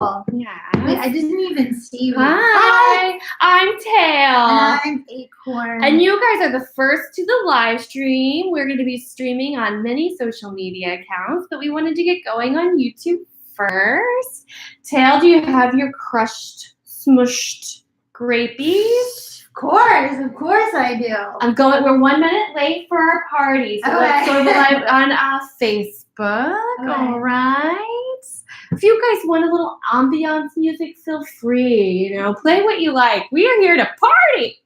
Yeah. Wait, I didn't even see you. Hi, I'm Tail. And I'm Acorn. And you guys are the first to the live stream. We're going to be streaming on many social media accounts, but we wanted to get going on YouTube first. Tail, do you have your crushed, smushed grapies? Of course I do. We're 1 minute late for our party, so let's go live on Facebook. Okay. All right. If you guys want a little ambiance music, feel free. Play what you like. We are here to party.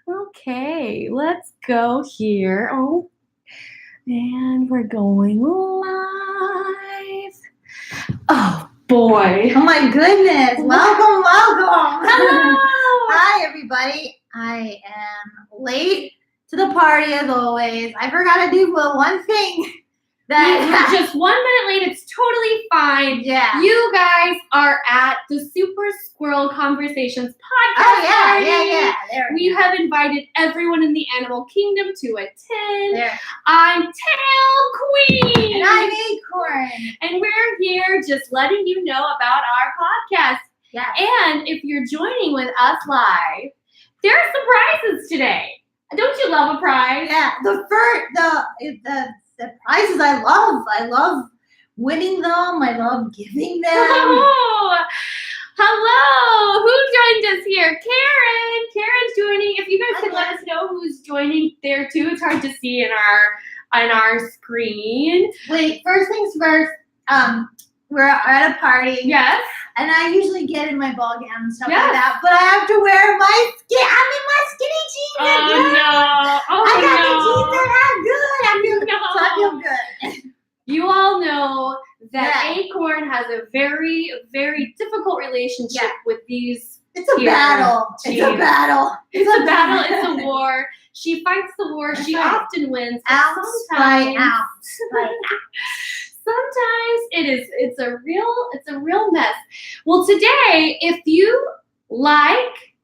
Okay, let's go here. Oh, and we're going live. Oh boy. Oh my goodness. Welcome. Hello. Hi everybody. I am late to the party as always. I forgot to do one thing. You're just 1 minute late. It's totally fine. Yeah. You guys are at the Super Squirrel Conversations podcast. Oh, yeah. There we have invited everyone in the animal kingdom to attend. There. I'm Tail Queen. And I'm Acorn. And we're here just letting you know about our podcast. Yeah. And if you're joining with us live, there are surprises today. Don't you love a prize? Yeah. The prizes I love. I love winning them. I love giving them. Oh, hello. Who joined us here? Karen. Karen's joining. If you guys could let us know who's joining there too. It's hard to see in our screen. Wait, first things first. We're at a party. Yes. And I usually get in my ball gown and stuff like that, but I have to wear my skinny jeans. I got the jeans that are good. I feel good. You all know that Acorn has a very, very difficult relationship with these. It's a battle. Jeans. It's a battle. It's a battle. It's a war. She fights the war. She often wins. Ounce by ounce. Sometimes it's a real mess. Well, today, if you like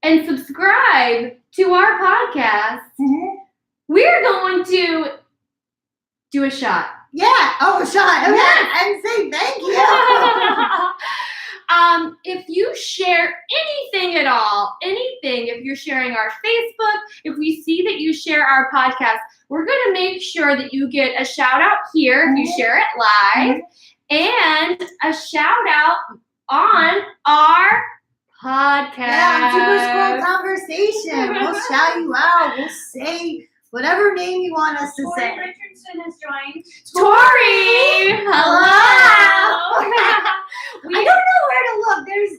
and subscribe to our podcast, we're going to do a shot. Yeah. Oh, a shot. Okay. Yes. And say thank you. If you share anything at all, if you're sharing our Facebook, if we see that you share our podcast, we're going to make sure that you get a shout out here if you share it live and a shout out on our podcast. Yeah, Super Squirrel Conversation. We'll shout you out. We'll say whatever name you want us to say. Tori Richardson has joined. Tori! Hello! I don't know where to look. There's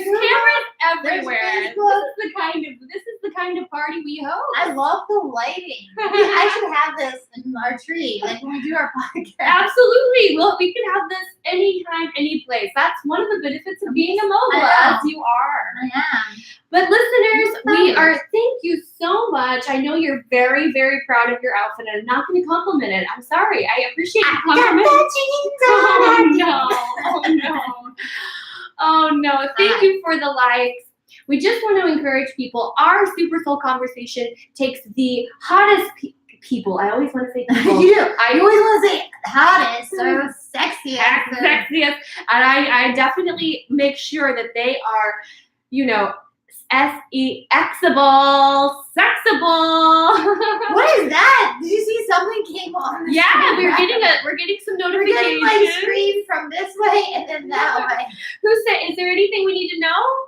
cameras everywhere. This is the kind of party we host. I love the lighting. I should have this in our tree, like when we do our podcast. Absolutely. Well, we can have this anytime, any place. That's one of the benefits of being a mogul, as you are. I am. But listeners, thank you so much. I know you're very, very proud of your outfit, and I'm not going to compliment it. I'm sorry. I appreciate the compliment. Oh no. Thank you for the likes. We just want to encourage people. Our Super Soul Conversation takes the hottest people. I always want to say people. You do. I always want to say hottest or sexiest. Sexiest. And I definitely make sure that they are, sexable. What is that? Did you see something came on? Yeah, we're getting some notifications. We're getting my screen from this way and then that way. Is there anything we need to know?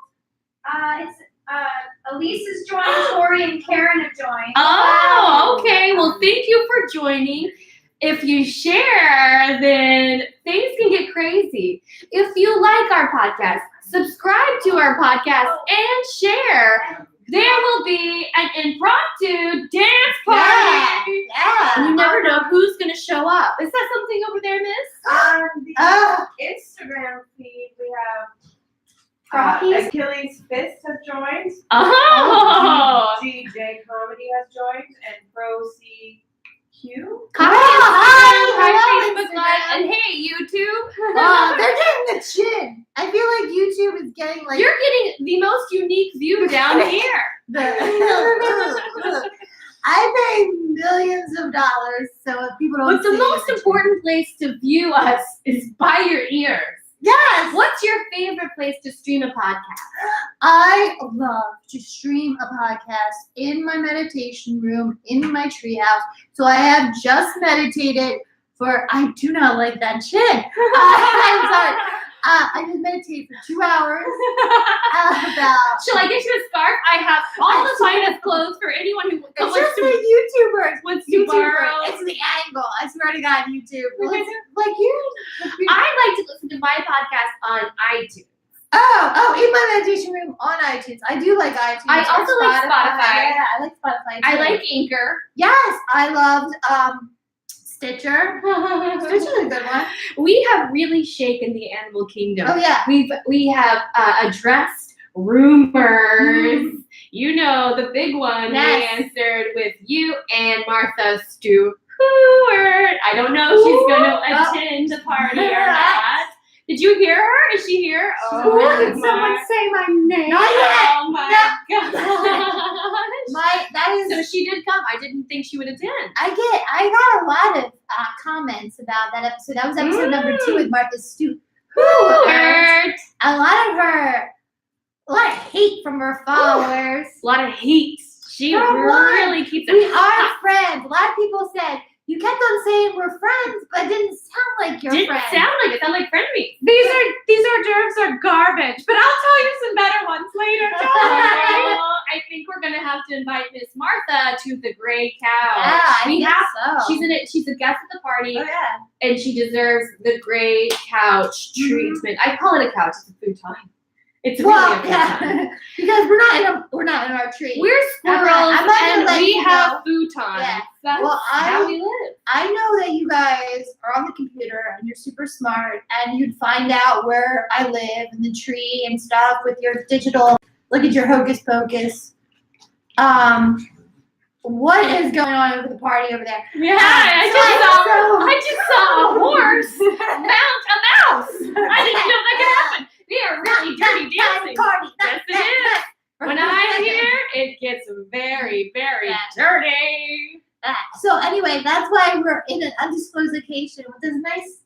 Elise has joined. Tori and Karen have joined. Oh, okay. Well, thank you for joining. If you share, then things can get crazy. If you like our podcast, subscribe to our podcast and share. There will be an impromptu dance party. Yeah. And you never know who's going to show up. Is that something over there, miss? On the Instagram feed, we have Achilles Fist has joined. Oh! DJ Comedy has joined. And Pro CQ. Hi, Facebook Live. And hey, YouTube. They're getting the chin. I feel like YouTube is getting like... You're getting the most unique view down here. I pay millions of dollars, so if people don't But the most important place to view us is by your ears. Yes. What's your favorite place to stream a podcast? I love to stream a podcast in my meditation room, in my treehouse. So I have just meditated for, I do not like that chin. I'm sorry. I just meditated for 2 hours. Shall I get you a scarf? I have all the finest clothes for anyone who It's just the YouTubers. wants to borrow. It's the angle. I swear to God, YouTube. Like you. I like to listen to my podcast on iTunes. Oh, in my meditation room on iTunes. I do like iTunes. I also like Spotify. Yeah, I like Spotify too. I like Anchor. Yes, I loved Stitcher. Stitcher's a good one. We have really shaken the animal kingdom. Oh yeah. We have addressed rumors. You know, the big one. Yes. We answered with you and Martha Stewart. I don't know if she's going to attend the party or not. Did you hear her? Is she here? Oh, did someone say my name? Not yet. Oh my gosh. That is. So she did come. I didn't think she would attend. I got a lot of comments about that episode. That was episode number 2 with Martha Stewart. A lot of hate from her followers. A lot of hate. She For really keeps it We are hot. friends. A lot of people said, you kept on saying we're friends, but it didn't sound like you're Didn't friends. sound like it. Sounded like frenemies. These hors d'oeuvres are garbage, but I'll tell you some better ones later. Don't worry. I think we're gonna have to invite Miss Martha to the Gray Cow. Yeah, I we think have. so. She's in it. She's a guest at the party, Oh yeah. and she deserves the Gray Couch treatment. I call it a couch. It's a futon. It's really Well, a futon. yeah, because we're not in our tree. We're squirrels, I'm not gonna and let we you have know. futons. Yeah. That's Well, how we live. I know that you guys are on the computer and you're super smart, and you'd find out where I live in the tree and stuff with your digital. Look at your hocus pocus. What is going on over the party over there? Yeah, I just saw a horse mount a mouse. I didn't know that could happen. They are really dirty dancing. Party. Yes, it is. When I'm here, it gets very, very dirty. So anyway, that's why we're in an undisclosed location with this nice.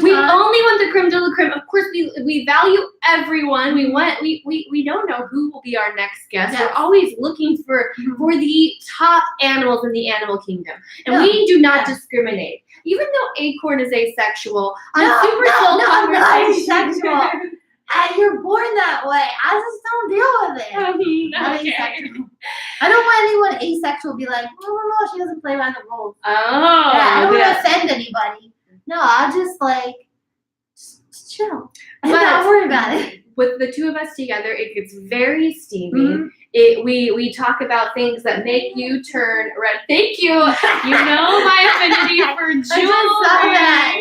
We only want the creme de la creme. Of course, we value everyone. We don't know who will be our next guest. Yes. We're always looking for the top animals in the animal kingdom, and No. we do not discriminate. Even though Acorn is asexual, on No, Super no, Soul no, I'm not Conversation- asexual. You're born that way. I just don't deal with it. I'm Okay. asexual. I don't want anyone asexual to be like, well, she doesn't play by the rules. Oh, I don't yeah. want to offend anybody. No, I'll just like just chill. I'm But- not worried about it. With the two of us together, it gets very steamy. Mhm. We talk about things that make you turn red. Thank you. You know my affinity for jewelry. saw that.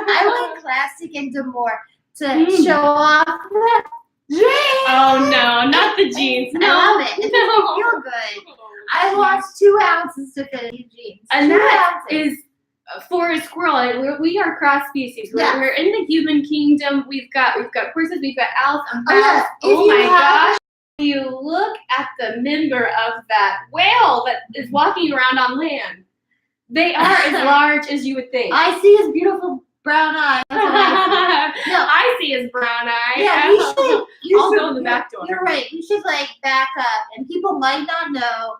I went classic into more to show off the jeans. Oh no, not the jeans. No, I love it. It makes no. me feel good. I lost 2 ounces to fit in jeans. And 2 that ounces. is for a squirrel. And we are cross species. Yes. We're in the human kingdom. We've got horses. We've got owls and Oh, yeah. bats. If Oh you my have- gosh! You look at the member of that whale that is walking around on land. They are as large as you would think. I see his beautiful brown eyes. That's what I see. No. I see his brown eye. Yeah, we should. I'll go in the back door. You're right. We should like back up, and people might not know.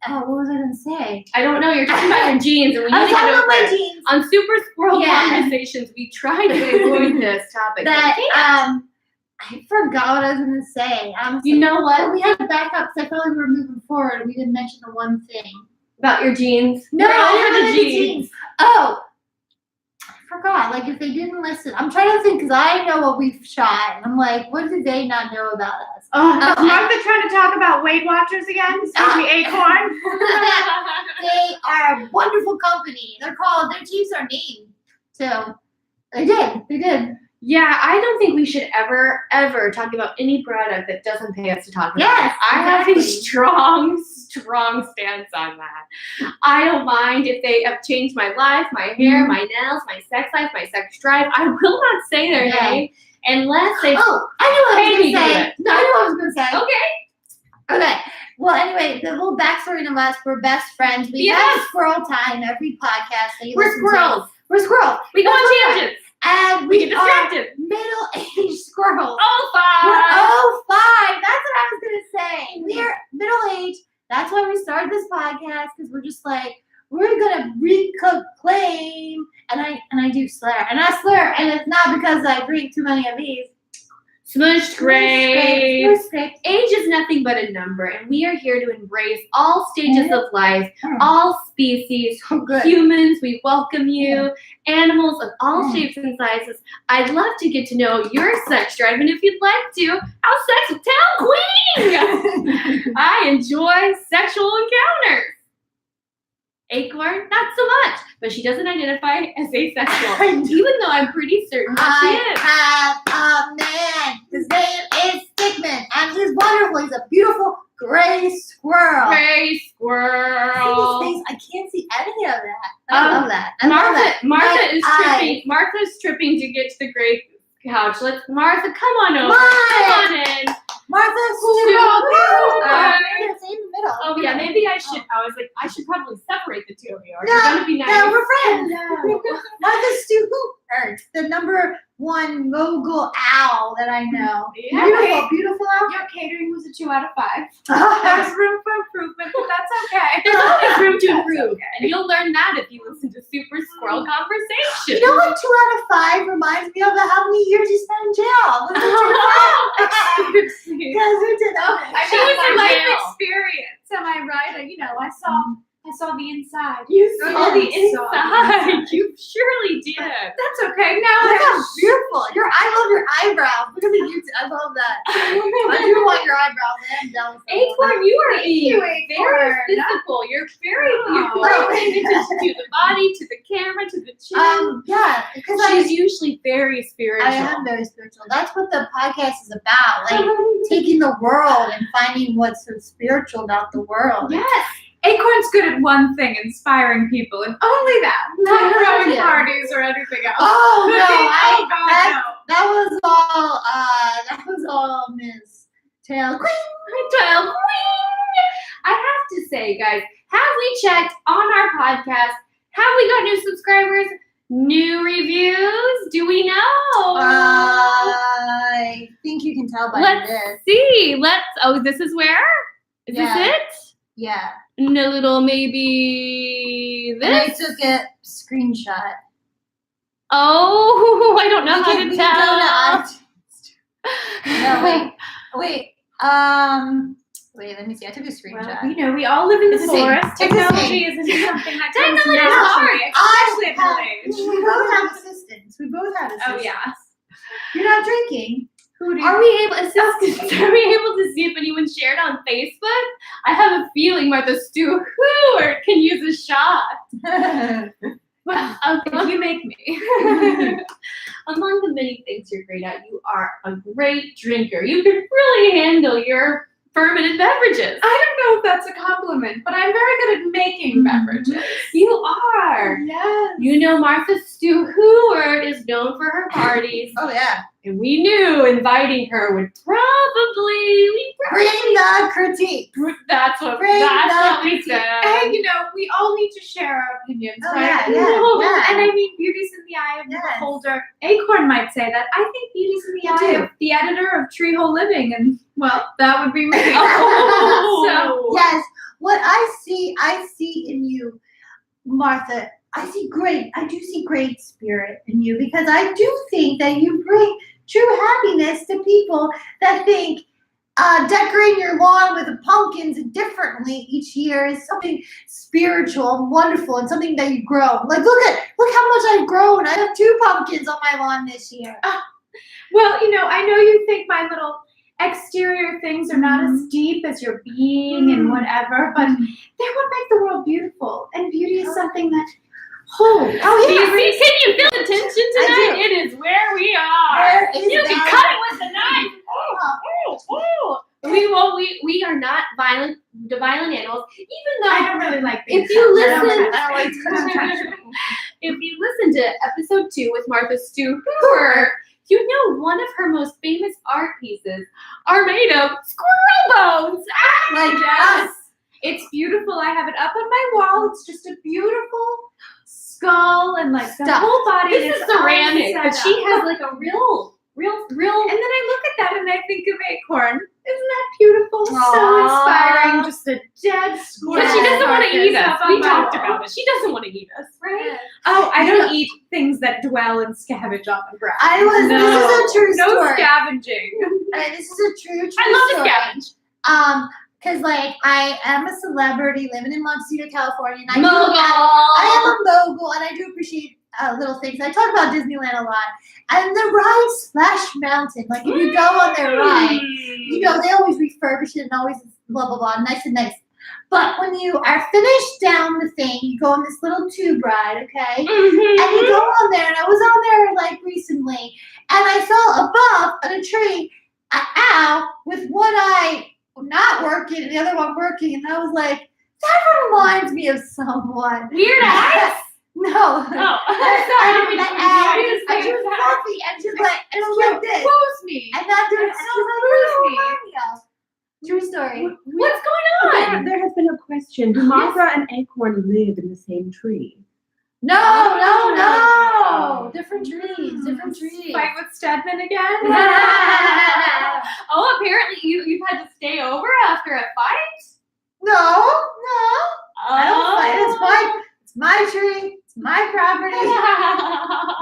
What was I gonna say? I don't know. You're talking about your jeans, and we I need was to talking get about over my it. jeans. On Super Squirrel Yeah. Conversations, we try to avoid this topic. That We can't. I forgot what I was gonna say. You know But what? we had to back up because I felt like we were moving forward, and we didn't mention the one thing. About your jeans? No, We're over not the the jeans. Oh, I forgot. Like if they didn't listen, I'm trying to think because I know what we've shot, and I'm like, what did they not know about us? Oh, Is Martha trying to talk about Weight Watchers again? Excuse me, Acorn. They are a wonderful company. Their teams are named. So they did. Yeah, I don't think we should ever talk about any product that doesn't pay us to talk about. Yes, it. I have a exactly. strong stance on that. I don't mind if they have changed my life, my hair, my nails, my sex life, my sex drive. I will not say their Yeah. name unless they. Oh, I knew what I Pay was me gonna to say. do it. No, I knew what I was gonna say. Okay. Okay. Well, anyway, the whole backstory of us, we're best friends. We Yes. have squirrel time every podcast that you We're listen to. squirrels. We're squirrels. We go That's on right. tangents. And We we get are distracted. middle-aged squirrels. Oh, We're fine. 05. That's what I was gonna say. We're middle-aged. That's why we started this podcast, because we're just like, we're gonna reclaim, and I do slur, and I slur, and it's not because I drink too many of these. Smushed grapes. Smushed grapes. Age is nothing but a number, and we are here to embrace all stages of life, Mm. all species, Oh, good. humans. We welcome you. Animals of all shapes and sizes. I'd love to get to know your sex drive, and if you'd like to, have sex with Town Queen. I enjoy sexual encounters. Acorn, not so much, but she doesn't identify as asexual, even though I'm pretty certain that she is. I have a man. His name is Stickman, and he's wonderful. He's a beautiful gray squirrel. Gray See squirrel. his face? I can't see any of that. I love that. I love Martha, that. Martha is My tripping. Martha's tripping to get to the gray couch. Martha, come on over. Come Come on in. Martha, Stu. in the middle. Oh yeah, maybe I should. I was like, I should probably separate the two of you. Are No, you gonna be nice? No, we're friends. No. Martha Stu Hoopert, the number one mogul owl that I know. Yeah. Beautiful, beautiful owl. Your catering was a 2 out of 5. There's There's room for improvement, but that's okay. There's always room to improve, and you'll learn that if you listen to Super Squirrel Conversation. You know what 2 out of 5 reminds me of? How many years you spent in jail? Was it 2 Excuse me. Because we did. I She mean, was my in life jail. experience. Am I right? I saw the inside. You Oh, saw the yeah, saw the inside. inside. You surely did. That's okay. Now Look how I beautiful. I love your eyebrows. Look at the YouTube. I love that. I do want your eyebrows. I am jealous. of them. Acorn, you are you, being very Acorn. physical. You're very Oh. you're paying attention to the body, to the camera, to the chin. Yeah, because She's usually very spiritual. I am very spiritual. That's what the podcast is about. Like taking the world and finding what's so spiritual about the world. Yes. Acorn's good at one thing, inspiring people, and only that. Not throwing Yeah. parties or anything else. Oh no, Oh, God, that was all Miss Tail Queen. Tail Queen. I have to say, guys, have we checked on our podcast? Have we got new subscribers? New reviews? Do we know? I think you can tell by Let's this. see. Oh, this is where? Is Yeah. this it? Yeah. And a little maybe And I this. took a screenshot. Oh, I don't know how We to can tell. No, wait. Wait, let me see. I took a screenshot. Well, we all live in the It's the same. forest. It's the Technology same. isn't something that comes Technology is naturally, I especially at have- middle age. We both have assistants. Oh yeah. You're not drinking. Who do Are we able? Are we able to see if anyone shared on Facebook? I have a feeling Martha Stewart can use a shot. Well, if you make me? among the many things you're great at, you are a great drinker. You can really handle your fermented beverages. I don't know if that's a compliment, but I'm very good at making beverages. You are. Yes. You know, Martha Stewart is known for her parties, Oh yeah. and we knew inviting her would probably Bring the critique. That's what Bring we the said. Hey, we all need to share our opinions, Oh, right? yeah. And I mean, beauty's in the eye of the Yes. beholder. Acorn might say that. I think beauty's in the Me eye too. of the editor of Treehole Living, and well, that would be me. Oh. Yes. What I see in you, Martha. I do see great spirit in you, because I do think that you bring true happiness to people that think decorating your lawn with pumpkins differently each year is something spiritual and wonderful, and something that you grow. Like, look how much I've grown. I have 2 pumpkins on my lawn this year. Well, I know you think my little exterior things are not as deep as your being and whatever, but they're what make the world beautiful. And beauty is something that holds. Oh, Do yeah. you see? Can you feel the tension I tonight? do. It is where we are. Where is You can that? cut it with a knife. We are not violent animals. Even though I don't really like being if you touched. listen, I don't like if you listen to episode 2 with Martha Stewart, you know one of her most famous art pieces are made of squirrel bones. Like Yes. us. It's beautiful. I have it up on my wall. It's just a beautiful skull and like the Stuffed. whole body. This is is all ceramic, set but she up. has like a real. And then I look at that and I think of Acorn. Isn't that beautiful? So Aw. inspiring. Just a dead squirrel. But she doesn't want to carcass eat us. up on We my talked wall. about it. She doesn't want to eat us, right? Oh, I You don't know- eat things that dwell and scavenge on the ground. This is a true no story. scavenging. This is a true I love story. to scavenge. Because like I am a celebrity living in Montecito, California, and I Mogul. am a mogul, and I do appreciate little things. I talk about Disneyland a lot, and the ride Splash Mountain. Like if you go on their ride, you know they always refurbish it and always blah blah blah, nice and nice. But when you are finished down the thing, you go on this little tube ride, okay? And you go on there, and I was on there like recently, and I saw above on a tree an owl with one eye not working and the other one working, and I was like, that reminds me of someone. Weird eyes. No. Oh. And she was healthy, and she's like, and it was like this, Expose me. and not doing. And I was like, what does it remind me of? True story. What's going on? There has been a question. Do Martha and Acorn live in the same tree? No. Different trees. Different trees. Fight with Stedman again? Oh, apparently you've had to stay over after a fight? No. I don't fight. It's fine. It's my tree. It's my property.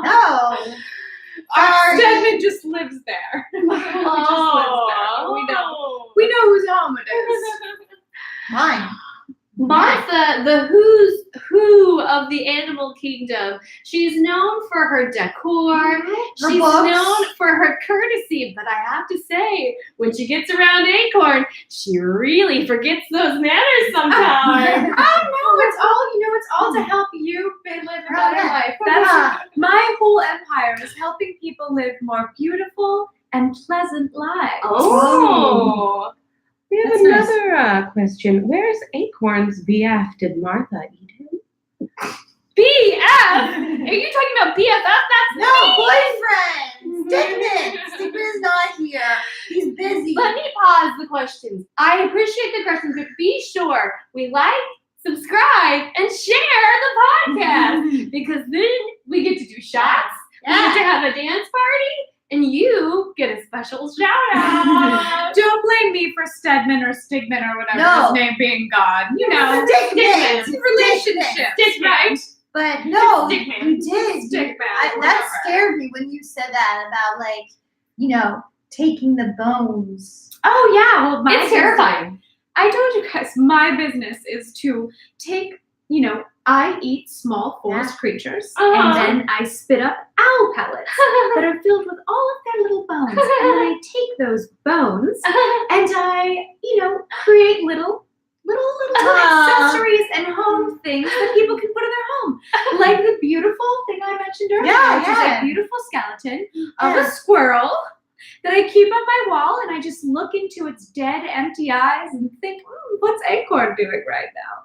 No. Stedman just lives there. He just lives there. We know whose home it is. Mine. Martha, the who's who of the animal kingdom. She's known for her decor. Her She's books. known for her courtesy, but I have to say, when she gets around Acorn, she really forgets those manners sometimes. It's all to help you live a better life. That's my whole empire is helping people live more beautiful and pleasant lives. Oh. We have That's another question. Where's Acorn's VF? Did Martha eat him? BF? Are you talking about BFF? That's No, me. boyfriend. Stickman is not here. He's busy. Let me pause the questions. I appreciate the questions, but be sure we like, subscribe, and share the podcast because then we get to do shots. We get to have a dance party. And you get a special shout out. Don't blame me for Stedman or Stigman or whatever No. his name being God. You know, Stickman. relationships, Stickman. right? But no, Stickman. you did. Stickman. That whatever. scared me when you said that about like, taking the bones. Oh yeah, well, It's terrifying. I told you guys, my business is to take, I eat small forest creatures, and then I spit up owl pellets that are filled with all of their little bones. And then I take those bones and I, create little accessories and home things that people can put in their home. Like the beautiful thing I mentioned earlier, which is a beautiful skeleton of a squirrel that I keep on my wall, and I just look into its dead, empty eyes and think, what's Acorn doing right now?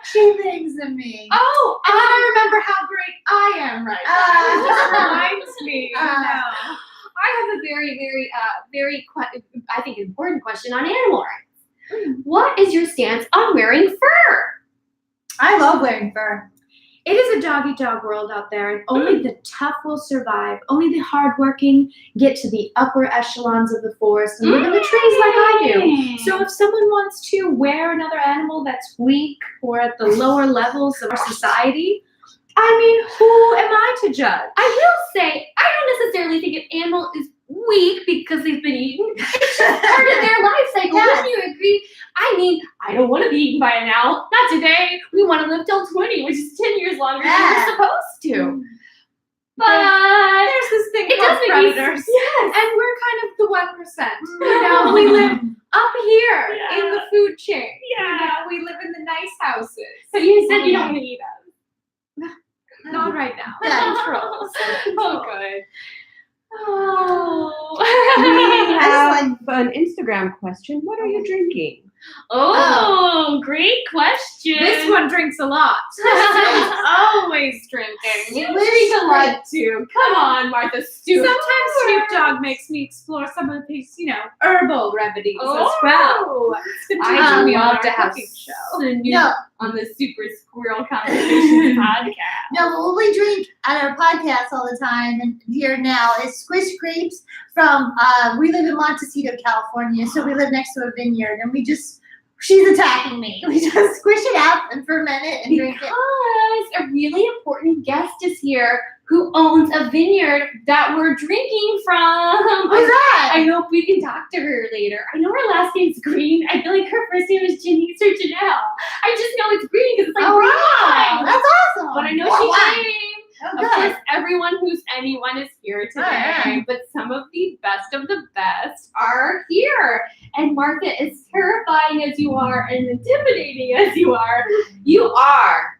She thinks of me. Oh, and then I remember how great I am right now. It just reminds me, I have a very, I think, important question on animal rights. What is your stance on wearing fur? I love wearing fur. It is a dog-eat-dog world out there, and only the tough will survive. Only the hardworking get to the upper echelons of the forest and live in the trees like I do. So if someone wants to wear another animal that's weak or at the lower levels of our society, who am I to judge? I will say, I don't necessarily think an animal is weak because they've been eaten. It's just part of their life cycle. Yes. Wouldn't you agree? I don't want to be eaten by an owl. Not today. We want to live till 20, which is 10 years longer than we're supposed to. But There's this thing it called does make me predators. yes. And we're kind of the 1%. We live up here in the food chain. Yeah. We live in the nice houses. So you said you don't want to eat us. Not right now. Yeah. Oh, good. We Oh. have an Instagram question. What are you drinking? Oh, great question. This one drinks a lot. She's always drinking. You drink a lot too. Come on, Martha Stewart. Sometimes Snoop Dogg makes me explore some of these, herbal remedies as well. I me on love our to have cooking show. Snoop No. on the Super Squirrel Conversations podcast. No, what we drink at our podcast all the time and here now is Squish Grapes from, we live in Montecito, California, so we live next to a vineyard, and she's attacking me. We just squish it up and ferment it and drink it. Because a really important guest is here who owns a vineyard that we're drinking from. Who's that? I hope we can talk to her later. I know her last name's Green. I feel like her first name is Janice or Janelle. I just know it's Green because it's like green wow, wine. that's awesome. But I know More she wine. came. Oh, Of good. course, everyone who's anyone is here today, yeah. but some of the best are here. And Martha, as terrifying as you are and intimidating as you are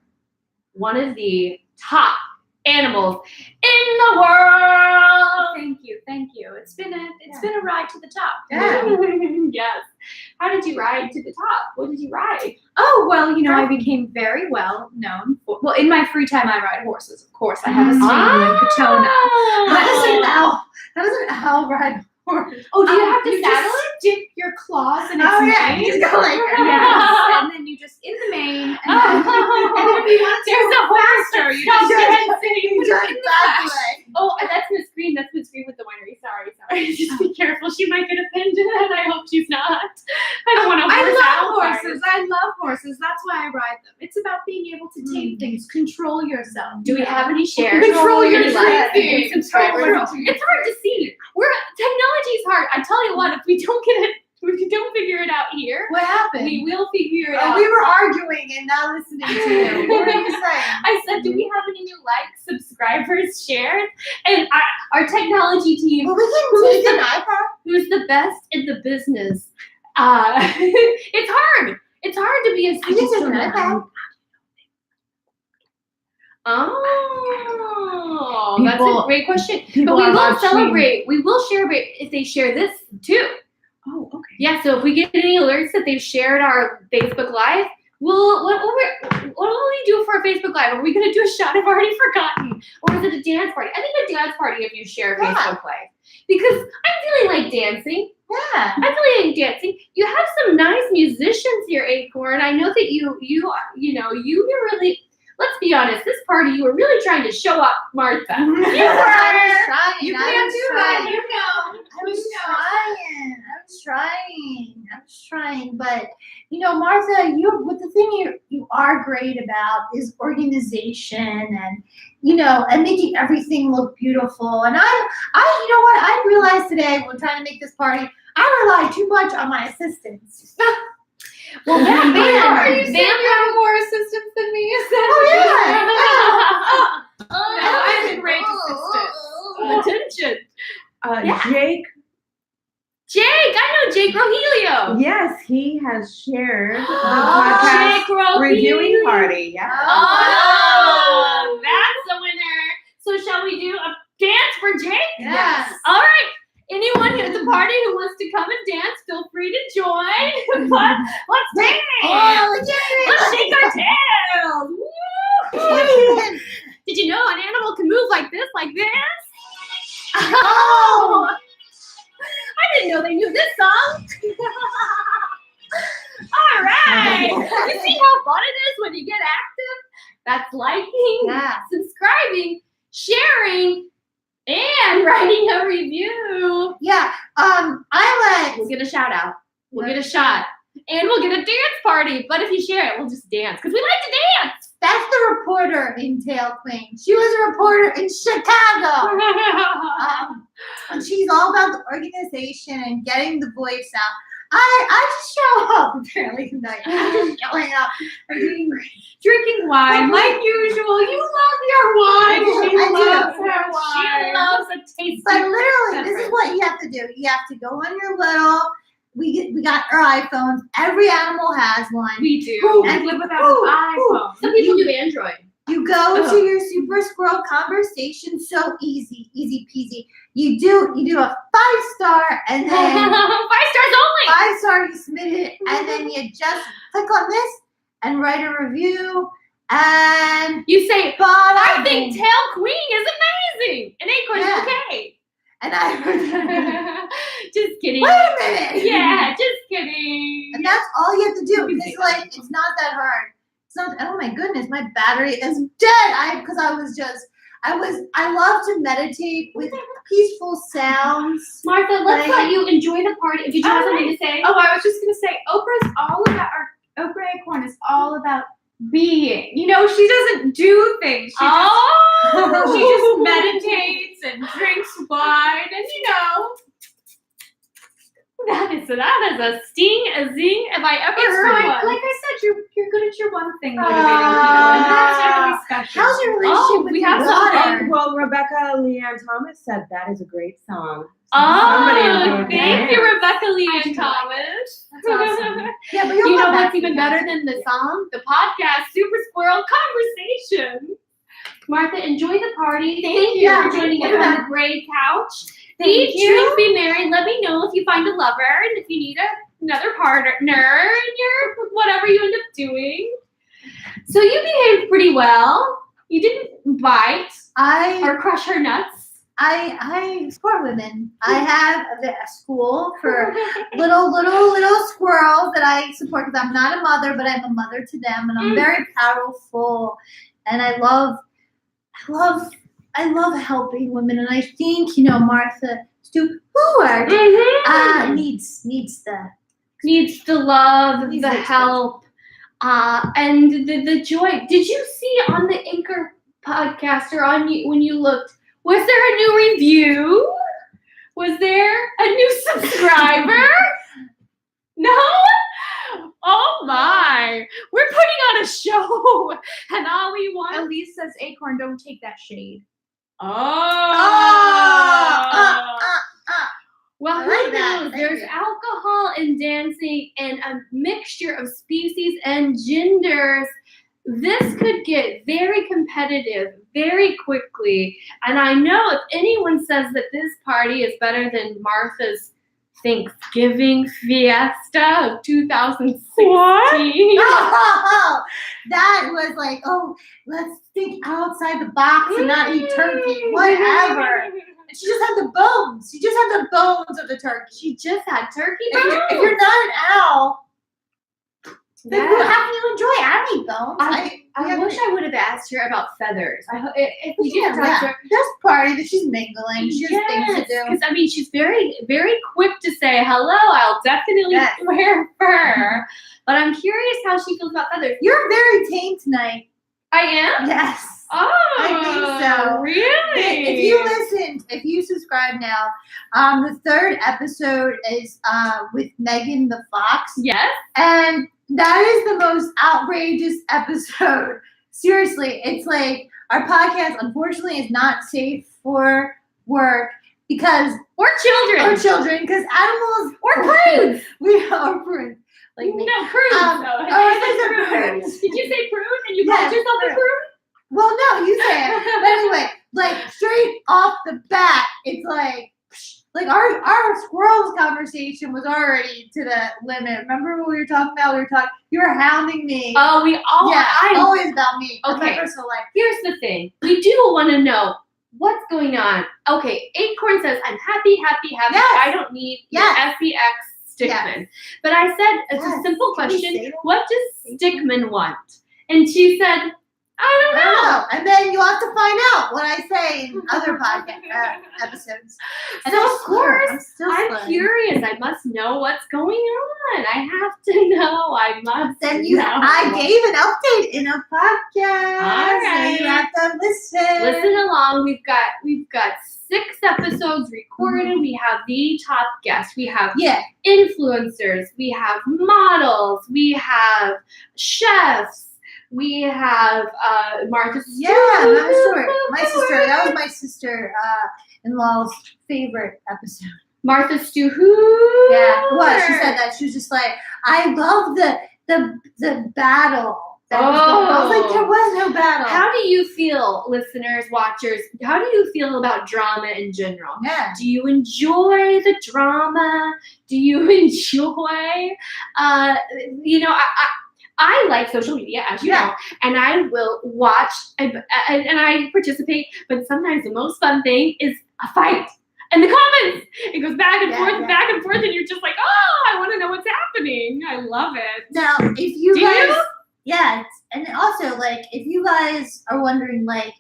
one of the top animals in the world. Thank you. It's been a ride to the top. Yeah. Yes. How did you ride to the top? What did you ride? Oh, well, I became very well known for, in my free time, I ride horses, of course. I have a stable in Katona. How does an owl ride a horse? Oh, do you have to you saddle just it? stick your claws in its Oh, yeah, mane. you just go like Yes, and then you just in the mane, and then if you want to There's go a horse faster, you Stop just dancing. put it in the flash. Oh, that's Miss Green. That's Miss Green with the winery. Sorry. Just be careful. She might get offended, and I hope she's not. I don't want to I horse love out horses. I love horses. That's why I ride them. It's about being able to tame things, control yourself. Do we have any shares? Control your Any likes, drinking. any subscribers? Control. It's hard to see. Technology's hard. I tell you what, if we don't figure it out here, What happened? we will figure it out. we were arguing and not listening to you. What were you saying? I said, do we have any new likes, subscribers, shares? And our technology team, Well, we can take an iPad. who's the best in the business, it's hard. It's hard to be a I can take an iPad. Oh, that's a People- great question. But people we are will watching. celebrate. We will celebrate if they share this too. Oh, okay. Yeah, so if we get any alerts that they've shared our Facebook Live, what will we do for a Facebook Live? Are we going to do a shot? I've already forgotten. Or is it a dance party? I think a dance party if you share a Yeah. Facebook Live. Because I'm feeling like dancing. Yeah. I'm feeling like dancing. You have some nice musicians here, Acorn. I know that you were really, let's be honest, this party you were really trying to show up, Martha. I was trying. You I can't was do trying. that. You know. I was trying, but Martha, the thing you are great about is organization and and making everything look beautiful. And I realized today when trying to make this party, I rely too much on my assistants. Well, yeah, they are. You have more assistants than me? Is that Oh, No, I'm a great assistant. Attention. Jake, I know Jake Rogelio. yes, he has shared the Oh, podcast Jake Rogelio. reviewing party. Yeah. Oh, that's a winner. So shall we do a dance for Jake? Yes. All right. Anyone at the party who wants to come and dance, feel free to join. But let's dance. Oh, Let's shake our tails. Woo! Did you know an animal can move like this, like this? Oh! I didn't know they knew this song. All right. You see how fun it is when you get active? That's liking, Yeah. subscribing, sharing, and writing a review. Yeah. We'll get a shout out. We'll get a shot. And we'll get a dance party. But if you share it, we'll just dance. Because we like to dance. That's the reporter in Tail Queen. She was a reporter in Chicago. And she's all about the organization and getting the voice out. I just show up apparently tonight. I'm just showing up. I'm doing great. Drinking wine like usual. You love your wine. I She do. loves her She wine. loves a tasty But literally, this beverage. is what you have to do. You have to go on your little. We got our iPhones. Every animal has one. We do. Who would live without an iPhone? Some people do Android. You go to your Super Squirrel conversation, so easy peasy. You do a 5-star and then 5 stars only. 5-star, you submit it, and then you just click on this and write a review. And You say, I I think Tail Queen is amazing. And Acorn's Yeah. okay. And I Just kidding. wait a minute. Yeah, just kidding. And that's all you have to do. You can Because say that. like it's not that hard. It's not. Oh my goodness, my battery is dead. I love to meditate with peaceful sounds. Martha, let's Like- let you enjoy the party. Did you have something to say? Oh, I was just gonna say, Oprah Acorn is all about being. You know, she doesn't do things. She just meditates and drinks wine, and That is a sting, a zing. Have I ever it's heard fine. one? Like I said, you're good at your one thing, motivating people, and that's really special. How's your relationship with we your have daughter? Well, Rebecca Leanne Thomas said that is a great song. Oh, Somebody thank did. you, Rebecca I Leanne do like Thomas. That's awesome. Yeah, but you'll You know come back what's to even me. better than the song? The podcast, Super Squirrel Conversation. Martha, enjoy the party. Thank you you. for joining us Yeah. on the gray couch. Thank Eat, you. drink, be merry. Let me know if you find a lover and if you need another partner in your whatever you end up doing. So you behaved pretty well. You didn't bite or crush her nuts. I support women. I have a school for little squirrels that I support because I'm not a mother, but I'm a mother to them, and I'm very powerful, and I love helping women, and I think Martha Stewart needs the Needs the love, Needs the the help, and the joy. Did you see on the Anchor podcast or on you when you looked? Was there a new review? Was there a new subscriber? No? Oh my. We're putting on a show and all we want. Elise says, Acorn, don't take that shade. Well, I who like that. knows? Thank There's you. alcohol and dancing and a mixture of species and genders. This could get very competitive very quickly. And I know if anyone says that this party is better than Martha's Thanksgiving fiesta of 2016. Oh, that was like, let's think outside the box and not eat turkey, whatever. And she just had the bones. She just had the bones of the turkey. She just had turkey If bones. you're not an owl, then Yeah. how can you enjoy? I don't eat bones. I wish I would have asked her about feathers. If we did talk to her, Just party that she's mingling. She has things to do. because I mean, she's very, very quick to say hello. I'll definitely Yes. wear fur, but I'm curious how she feels about feathers. You're very tame tonight. I am. Yes. Oh, I think so. Really? If you subscribe now, the 3rd episode is with Megan the Fox. Yes. And that is the most outrageous episode. Seriously, it's like our podcast, unfortunately, is not safe for work because Or children. because animals Or prudes. we are prudes. Like me. No, prudes. Oh, there's a prune. Did you say prune? And you Yes, called yourself a prune. prune? Well, no, you say it. But anyway, like straight off the bat, it's like our squirrels conversation was already to the limit. Remember what we were talking about? You were hounding me. Oh, we all. yeah, I always about me. That's Okay. my personal life. Here's the thing. We do want to know what's going on. Okay, Acorn says, I'm happy. Yes. I don't need Yes. the SEX Stickman. Yes. But I said, it's Yes. a simple Can we question. say that? What does Stickman want? And she said, I don't I know. don't know. And then you'll have to find out what I say in other podcast episodes. And So, I'm of course, still I'm slurring. curious. I must know what's going on. I have to know. I must Then know. I gave an update in a podcast. All right. So you have to listen. Listen along. We've got 6 episodes recorded. We have the top guests. We have Yeah. influencers. We have models. We have chefs. We have Martha Stewart. Yeah, my sister. That was my sister-in-law's favorite episode. Martha Stewart. Yeah, what? She said that. She was just like, I love the battle that was going on. I was like, Oh. there was no battle. How do you feel, listeners, watchers? How do you feel about drama in general? Yeah. Do you enjoy the drama? Do you enjoy, I like social media, as you know, and I will watch and I participate, but sometimes the most fun thing is a fight. In the comments, it goes back and forth, and you're just like, oh, I want to know what's happening. I love it. Now, if you Do guys, you? yeah, and also like if you guys are wondering, like,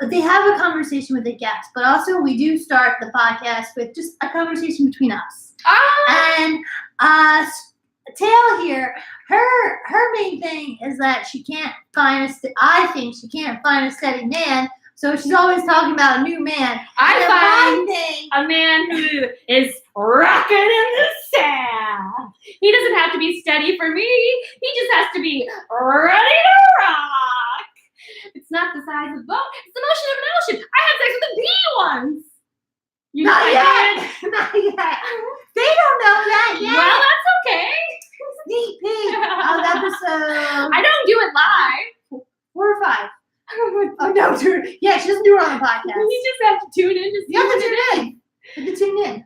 they have a conversation with a guest, but also we do start the podcast with just a conversation between us. And Tail here, her main thing is that she can't find I think she can't find a steady man. So she's always talking about a new man. I find a man who is rocking in the sand. He doesn't have to be steady for me. He just has to be ready to rock. It's not the size of a boat. It's the motion of an ocean. I had sex with a bee once. You know Not I yet. did? Not yet. They don't know that yet. Well, that's okay. Sneak peek of episode I don't do it live. 4 or 5. Oh no, dude. Yeah, she doesn't do it on the podcast. You just have to tune in to see You have what to it is. tune in. You have to tune in.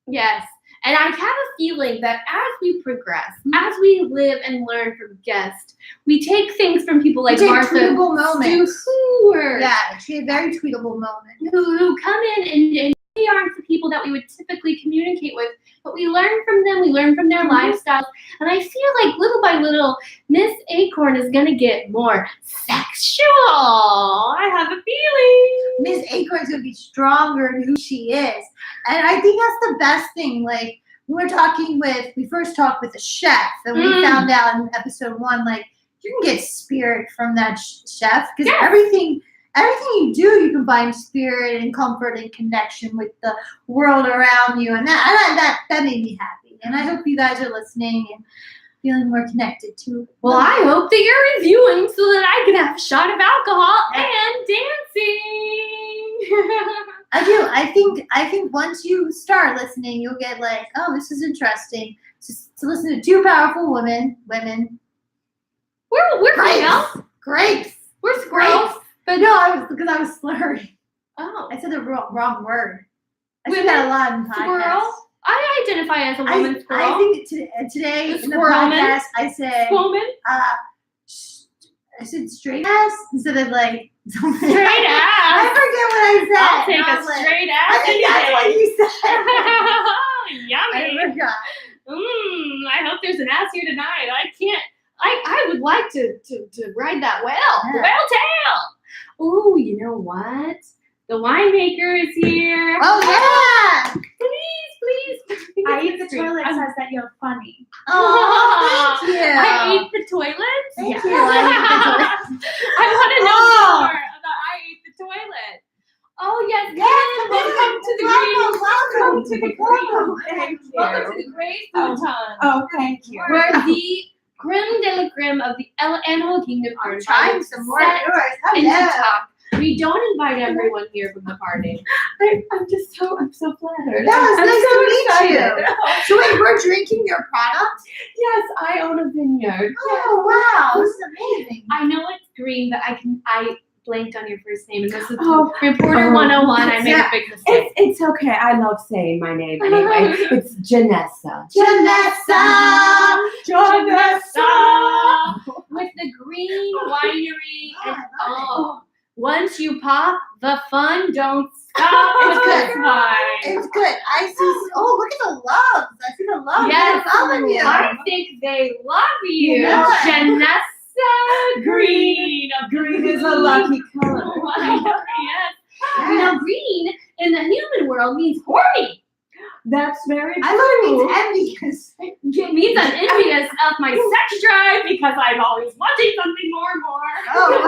Yes. And I have a feeling that as we progress, as we live and learn from guests, we take things from people like Martha tweetable moments. Stewart, Yeah, she had a very tweetable moment. who come in and they aren't the people that we would typically communicate with, but we learn from them, we learn from their lifestyles, and I feel like little by little, Miss Acorn is going to get more sexual. I have a feeling. Miss Acorn's gonna be stronger in who she is. And I think that's the best thing. Like, we first talked with the chef, and we found out in episode 1, like, you can get spirit from that chef, because everything you do, you can find spirit and comfort and connection with the world around you, and that made me happy. And I hope you guys are listening and feeling more connected to it. Well, I hope that you're reviewing so that I can have a shot of alcohol and dancing. I do. I think once you start listening, you'll get like, oh, this is interesting. To listen to 2 powerful women. We're female. Grapes. We're squirrels. But no, because I was slurring. Oh, I said the wrong word. I Women? said that a lot in podcasts. Squirrel. I identify as a woman squirrel. I think today The in the squirrelman? podcast I said woman. I said straight ass instead of like something. Straight ass. I forget what I said. I'll take And I a was like, straight I ass think any that's what day. you said. Yummy. I forgot. I hope there's an ass here tonight. I would like to ride that whale. The Yeah. whale tail. Ooh, you know what? The winemaker is here. Oh yeah. Please. I eat the toilet says that you're funny. Oh, thank you. I ate the toilet. Thank you. I ate the toilet. I want to know Oh. more about I ate the toilet. Oh yes, Yes, welcome to the green. Welcome to the club. Thank you. Welcome to the Grey Futon. Oh, thank you. Where the creme de la creme of the animal kingdom are I'm trying some more of set yours. Oh into yeah. top. We don't invite everyone here from the party. I'm so flattered. That was I'm nice so to meet excited. you. So wait, we're drinking your product? Yes, I own a vineyard. Oh wow, this is amazing. I know it's green, but I blanked on your first name, and this is Oh, Reporter 101. I made a big mistake. It's okay. I love saying my name anyway. It's Janessa. Janessa. With the green winery, Oh, and I love once you pop, the fun don't stop. It's with good. this wine. It's good. I see. Oh, look at the loves. I see the love. Yes, They're loving you. I think they love you, Yeah. Janessa Green. Green is a lucky color. Yes. You know, green in the human world means horny. That's very true. I love it means envious. It means I'm envious of my sex drive because I'm always wanting something more and more. Oh I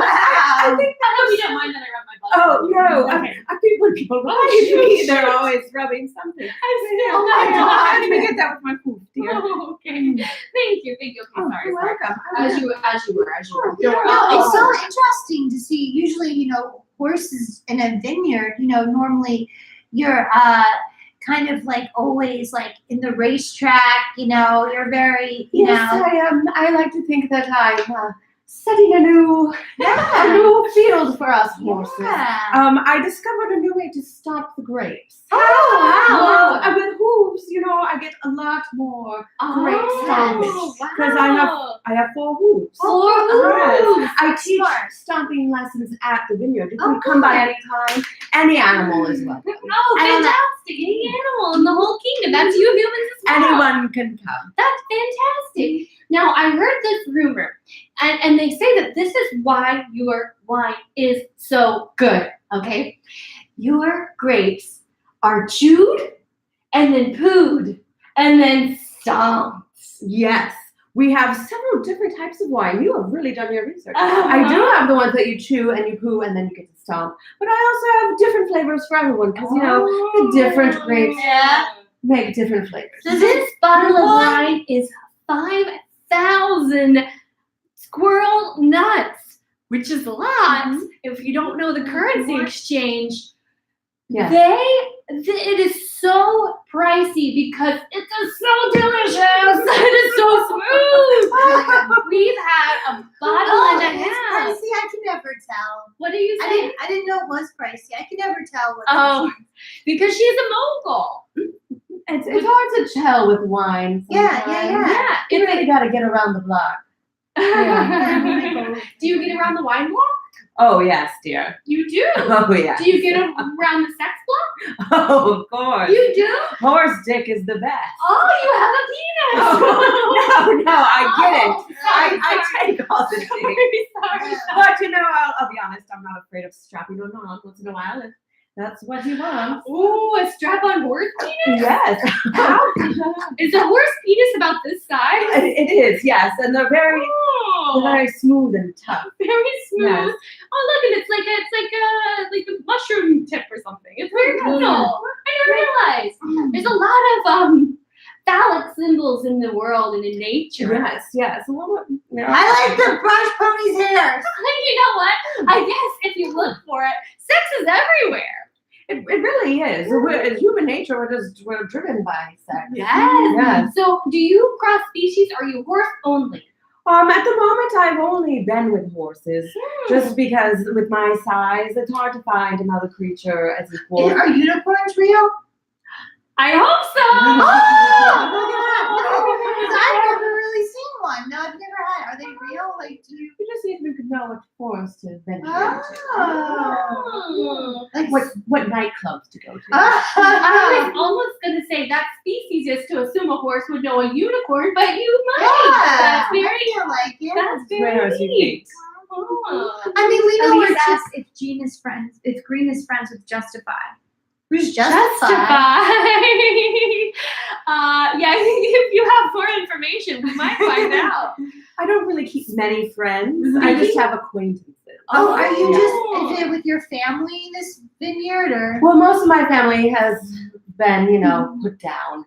wow. think I hope you don't mind that I rub my butt. Oh no! Okay. I think when people rub me, they're always rubbing something. Oh my God. Let me get that with my food, dear. Oh, okay. Thank you. Okay, Oh, sorry. you're sorry. welcome. As you were. No, it's so interesting to see. Usually, horses in a vineyard, normally you're kind of like always like in the racetrack, you're very, Yes, I am. I like to think that I'm setting a new field for us horses. Yeah. I discovered a new way to stop the grapes. Oh, wow. And with hooves, I get a lot more grape stomping. wow. Because I have 4 hooves. 4 Yes. hooves. I teach Smart. stomping lessons at the vineyard. You Oh, can come by good. anytime. Any animal is welcome. Oh, I love that. fantastic. Any animal in the whole kingdom. That's you humans as well. Anyone can come. That's fantastic. Now, I heard this rumor, and they say that this is why your wine is so good, okay? Your grapes are chewed and then pooed and then stomped. Yes. We have several different types of wine. You have really done your research. I do have the ones that you chew and you poo and then you get to stomp. But I also have different flavors for everyone because, the different grapes Yeah. make different flavors. So this bottle of wine is 5,000 squirrel nuts, which is a lot if you don't know the currency exchange. Yes. It is so pricey because it is so delicious. It is so smooth. We've had a bottle and a it's half. pricey. I can never tell. What do you say? I didn't know it was pricey. I can never tell what. Oh, because she's a mogul. It's hard to tell with wine. Yeah, sometimes. Yeah. You really got to get around the block. Do you get around the wine block? Oh, yes, dear. You do. Oh, yeah. Do you get around the sex block? Oh, of course. You do. Horse dick is the best. Oh, you have a penis. No, I get it. Oh, sorry, I take all the things. sorry. But I'll be honest, I'm not afraid of strapping one on once in a while if that's what you want. Ooh, a strap-on horse penis? Yes. Is a horse penis about this size? It is, yes. And they're very smooth and tough. Very smooth. Yes. Oh, look, and it's like a mushroom tip or something. It's very cool. I didn't realize. There's a lot of phallic symbols in the world and in nature. Yes. I like the brush pony's hair. You know what? I guess if you look for it, sex is everywhere. It really is. In human nature, we're driven by sex. Yes. So, do you cross species? Or are you horse only? At the moment, I've only been with horses, just because with my size, it's hard to find another creature as equal. Are unicorns real? I hope so. I've never really seen one. No, I've never had. Are they real? Like, do you? You just need to know what forest to venture Oh. Like what nightclubs to go to. I was almost going to say that species is to assume a horse would know a unicorn, but you might. That's very, I feel like it. that's Where very is your neat. feet? Oh. I mean, we know Elise we're just. asked if Jean is friends, if Green is friends with Justify. Who's Justify. Yeah, if you have more information, we might find out. I don't really keep many friends. I just have acquaintances. Oh, are you Oh. just is it with your family in this vineyard or? Well, most of my family has been, put down.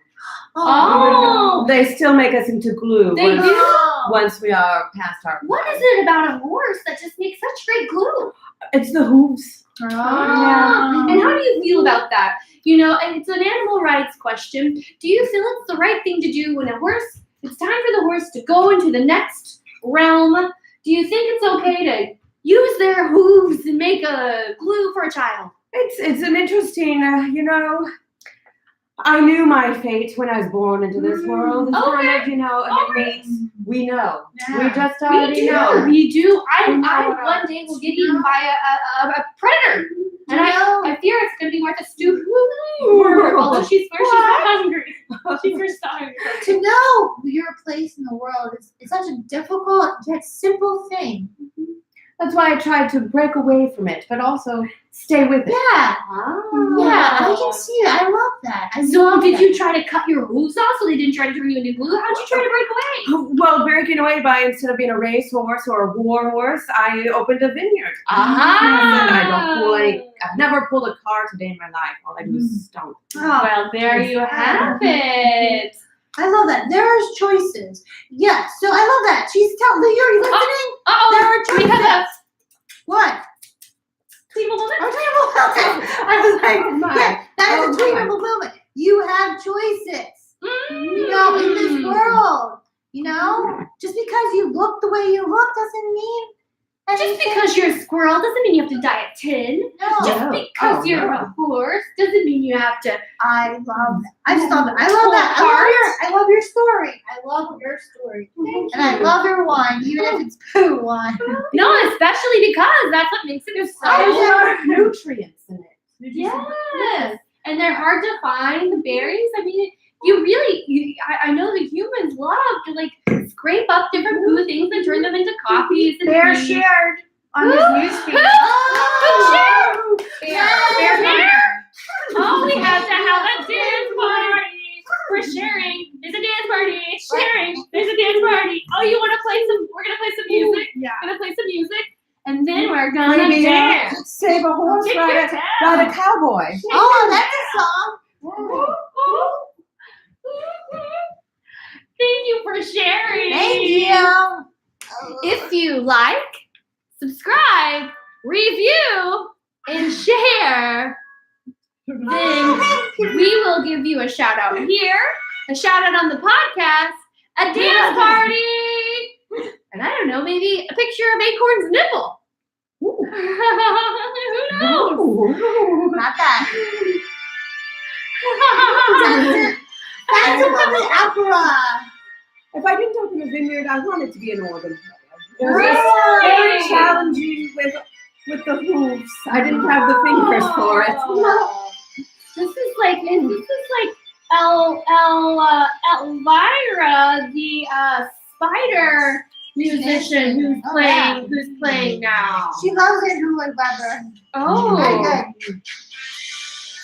Oh. They still make us into glue They do? once we are past our What is it about a horse that just makes such great glue? It's the hooves. Oh. And how do you feel about that? And it's an animal rights question. Do you feel it's the right thing to do when it's time for the horse to go into the next realm? Do you think it's okay to use their hooves and make a glue for a child? It's an interesting, I knew my fate when I was born into this world. It's kind of, innate. We know. Yeah. We just already know. We do. I We know. one day will get eaten by a predator. And I fear it's going to be Martha Stewart. Although she's not hungry. She's first hungry. To know your place in the world is such a difficult yet simple thing. That's why I tried to break away from it, but also stay with it. Yeah. Oh. Yeah, I can see it. I love that. So did you try to cut your hooves off so they didn't try to turn you into glue? How'd you try to break away? Well, breaking away by instead of being a racehorse or a war horse, I opened a vineyard. I've never pulled a car today in my life. All I do is stomp. Well, there you have it. I love that. There are choices. Yeah, so I love that. She's telling you, are you listening? There are We have choices. What? Tweetable woman. A tweetable moment. I was like, Yeah, that is a Oh, tweetable moment. you have choices. You know, in this world, you know, just because you look the way you look doesn't mean anything. Just because you're a squirrel doesn't mean you have to die at 10. No. Just because you're a horse doesn't mean you have to. I love that. I just love it. I love that. I love your story. I love your story. And I love your wine, even if it's poo wine. No, especially because that's what makes it There's so. a lot of nutrients in it. Yes, and they're hard to find. The berries. I mean, I know the humans love to like scrape up different food things and turn them into coffees. And Bear teas. shared on his newsfeed. Oh, Bear shared. Oh, we have to have a dance party. We're sharing. There's a dance party. Sharing. There's a dance party. Oh, you want to play some? We're gonna play some music. Yeah. We're gonna play some music, and then we're gonna Maybe dance. save a horse, Take ride your a time. cowboy. Oh, that's a song. Thank you for sharing. Thank you. If you like, subscribe, review, and share, then we will give you a shout out here, a shout out on the podcast, a dance party, and I don't know, maybe a picture of Acorn's nipple. Who knows? Not that. Phantom of the Opera. If I didn't open a vineyard, I want it to be an organ. It Really? was very challenging with the hooves. I didn't have the fingers for it. This is like Elvira, the spider musician who's playing now. She loves it, who and Weber. Oh, Very good.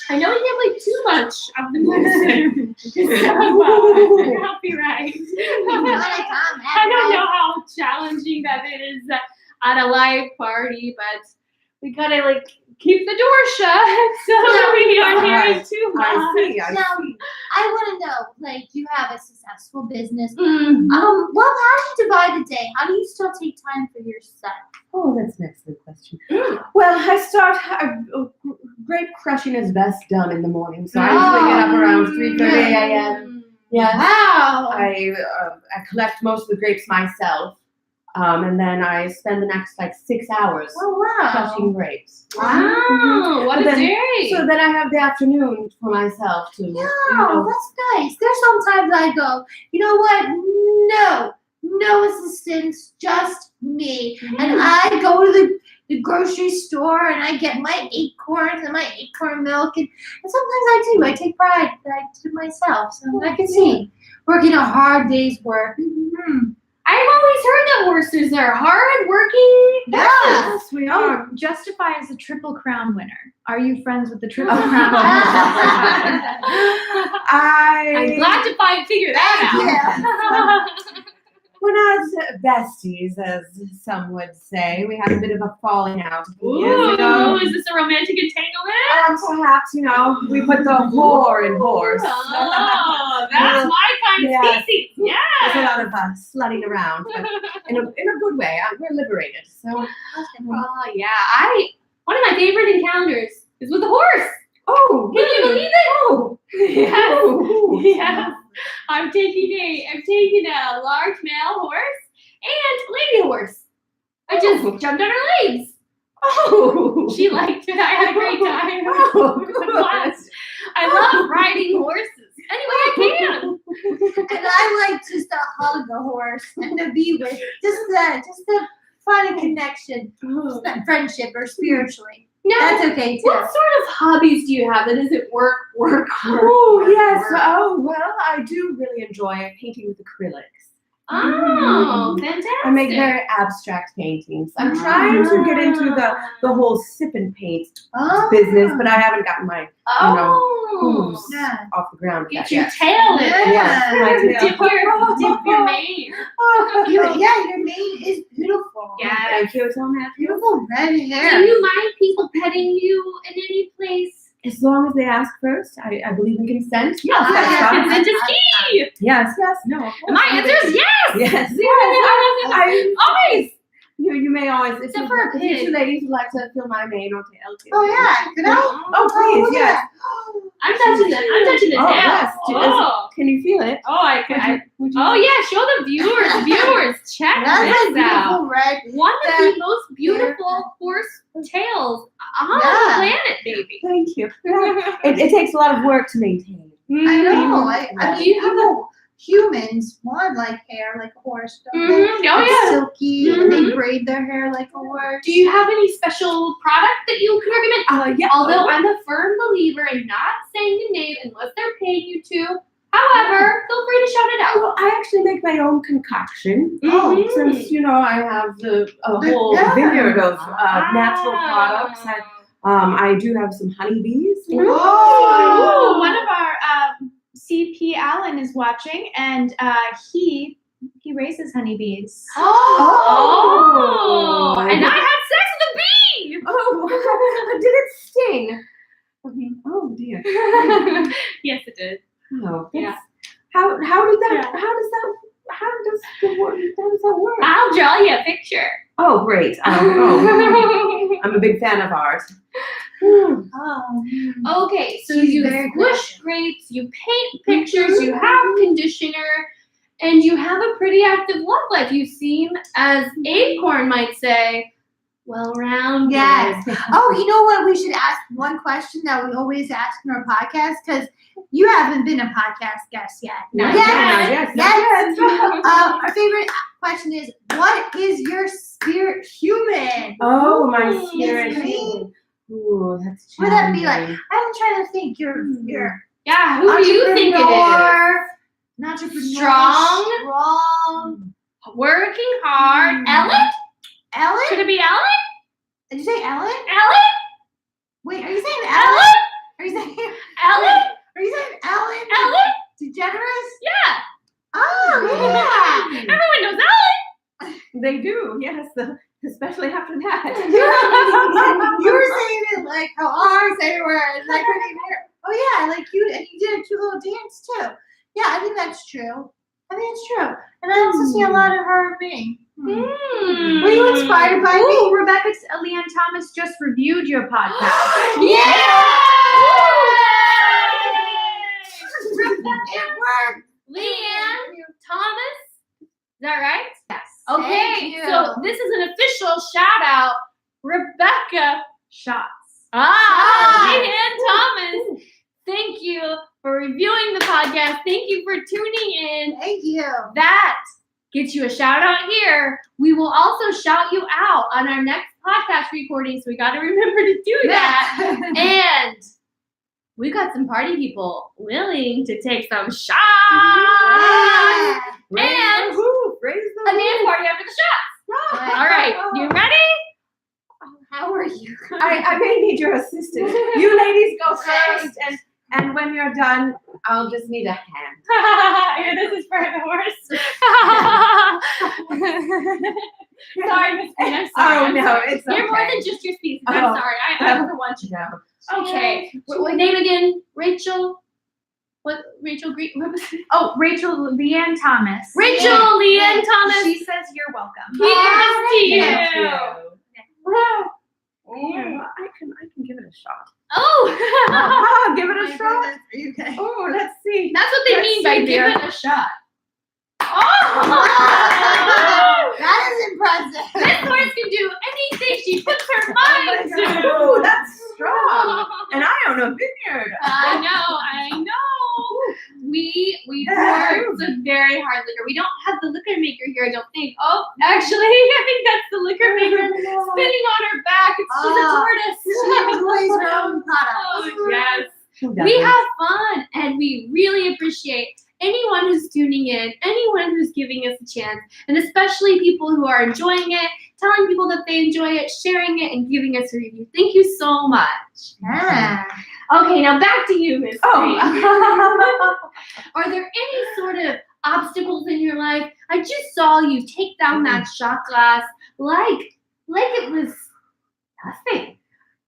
I know you have like too much of the music. Copyright. I don't know how challenging that is at a live party, but we gotta like keep the door shut so we aren't hearing too much. I see. Now, I want to know, like, you have a successful business. Mm. Well, how do you divide the day? How do you still take time for yourself? Oh, that's an excellent question. Well, I start grape crushing is best done in the morning, so I usually get up around 3:30 a.m. Yes. Wow. I collect most of the grapes myself, and then I spend the next like 6 hours Oh, wow. crushing grapes. Wow, what But a then- day! So then I have the afternoon for myself to. No, that's nice. There's sometimes I go, you know what? No assistance, just me. And I go to the grocery store and I get my acorns and my acorn milk. And sometimes I do. I take pride that I did it myself. So I can see working a hard day's work. I've always heard that horses are hard working. Yes, we Oh, justify as a Triple Crown winner. Are you friends with the Triple Crown? I'm glad to figure that out. We're not besties, as some would say. We had a bit of a falling out a few years ago. Ooh, is this a romantic entanglement? Perhaps, we put the whore in horse. Oh, that's my kind of Yes. species. There's a Yeah. lot of slutting around, but in a good way. We're liberated. So, Oh yeah, one of my favorite encounters is with a horse. oh, Can you believe it? Oh, Yes. oh. Yes. I've taken a large male horse and a lady horse. I just jumped on her legs. Oh, She liked it. I had a great time. Oh, It was a blast. I love riding horses. Any way I can. And I like just to hug a horse and to be with, just to find a connection, just that friendship or spiritually. Now, That's okay too. what sort of hobbies do you have? That isn't work? Oh, yes. Oh, well, I do really enjoy painting with acrylics. Oh, fantastic. I make very abstract paintings. I'm trying to get into the whole sip and paint business, but I haven't gotten my hooves Yeah. off the ground Get yet. your tail in. Yes, my tail. Dip your mane. Your mane is beautiful. Yeah. Thank you so much. Beautiful red Do hair. you mind people petting you in any place? As long as they ask first, I believe in consent. Yes, Ah, that's yeah. fine. Consent is key. Yes, no. And my answer is yes. Yes. Always. You may always, if Except for a you pig. two ladies would like to fill my mane or tail. Oh yeah. Could I? Oh, please, yes. I'm touching the Oh, tail. yes. Oh, Can you feel it? Oh yeah, show the viewers. Check That's this like out. beautiful red. One of that the most beautiful horse tails on the Yeah. planet, baby. Thank you. It takes a lot of work to maintain. I know. I Yeah. mean, humans want like hair like a horse, don't they? Mhm. Oh It's yeah. silky. Mhm. And they braid their hair like a horse. Do you have any special product that you can recommend? Yeah. Although I'm a firm believer in not saying the name unless they're paying you to. However, feel free to shout it out. Well, I actually make my own concoction. Mhm. Since I have a whole Yeah. vineyard of natural products. I do have some honeybees. Oh, one of our CP Allen is watching, and he raises honeybees. Oh. And I had sex with a bee. Oh, did it sting? Oh dear. Yes, it did. Oh, Yeah. How does that Yeah. how does that work? I'll draw you a picture. Oh, great. I'm a big fan of art. Okay, so She's you very squish grapes, you paint pictures, you have conditioner, and you have a pretty active love life. You seem, as Acorn might say, well-rounded. Yes. Oh, you know what? We should ask one question that we always ask in our podcast because you haven't been a podcast guest yet. Not Yes. yet. Our favorite question is, what is your spirit human? Oh, my Ooh. spirit. Yes. Ooh, that's What would that be like? challenging. I'm trying to think. You're Yeah, who do you think it is? An entrepreneur. Strong. Strong. Working hard. Ellen? Ellen? Could it be Ellen? Did you say Ellen? Ellen? Wait, are you saying Ellen? Ellen? Are you saying Ellen? Are you saying Ellen? Ellen? DeGeneres? Yeah. Oh, yeah. Everyone knows Ellen. They do, yes, especially after that. You were saying it like how ours they were. Like, oh yeah, like you, and you did a cute little dance too. Yeah, I think that's true. And I also see a lot of her being. Were you inspired by me? Ooh, Rebecca Leanne Thomas just reviewed your podcast. It worked. Leanne Thomas. Is that right? Yes. Okay, Thank you. so this is an official shout out. Rebecca Shots. Leanne Thomas. Thank you for reviewing the podcast. Thank you for tuning in. Thank you. That gets you a shout out here. We will also shout you out on our next podcast recording, so we got to remember to do that. And we got some party people willing to take some shots. And Raise the a dance party after the shots. All right, you ready? How are you? I may need your assistance. You ladies go first, and when you're done, I'll just need a hand. Yeah, this is for the horse. Sorry, Miss Queen. I'm sorry. Oh I'm no, sorry. it's You're more okay. than just your species. I'm Oh. sorry. I never want you. No. Okay. What name again? Rachel. What? Rachel Green. What was it? Oh, Rachel Leanne Thomas. Rachel Leanne Thomas. She says you're welcome. Here's to you. Wow. I can give it a shot. Oh. Give it a shot. Are you okay? Oh, let's see. That's what they Let's mean by see, give dear. it a shot. That is impressive. This horse can do anything she puts her mind to. Oh, that's strong. And I own a vineyard. I know. We pour some very hard liquor. We don't have the liquor maker here, I don't think. Oh, actually, I think that's the liquor maker spinning on her back. It's just She a tortoise. enjoys her own products. Oh, yes. We have fun, and we really appreciate anyone who's tuning in, anyone who's giving us a chance, and especially people who are enjoying it, telling people that they enjoy it, sharing it, and giving us a review. Thank you so much. Yeah. Okay, now back to you, Miss Green. Oh. Are there any sort of obstacles in your life? I just saw you take down that shot glass like it was nothing.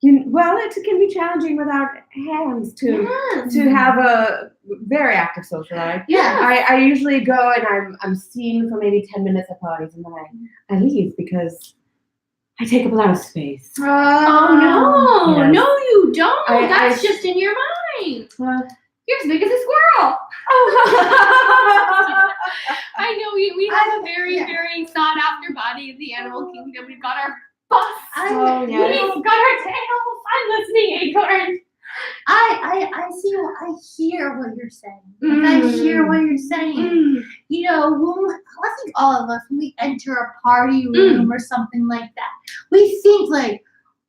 Well, it can be challenging without hands to Yes. have a very active social life. Yes. I usually go and I'm seen for maybe 10 minutes at parties and then I leave because I take up a lot of space. Oh no, Yes. no, you don't. I- That's I- just in your fine. What? You're as big as a squirrel. Oh. I know we have a very sought after body in the animal kingdom. We've got our busts. Oh, yes. We've got our tails. I'm listening, Acorn. I see. I hear what you're saying. I hear what you're saying. You know, I think all of us, when we enter a party room or something like that, we think like,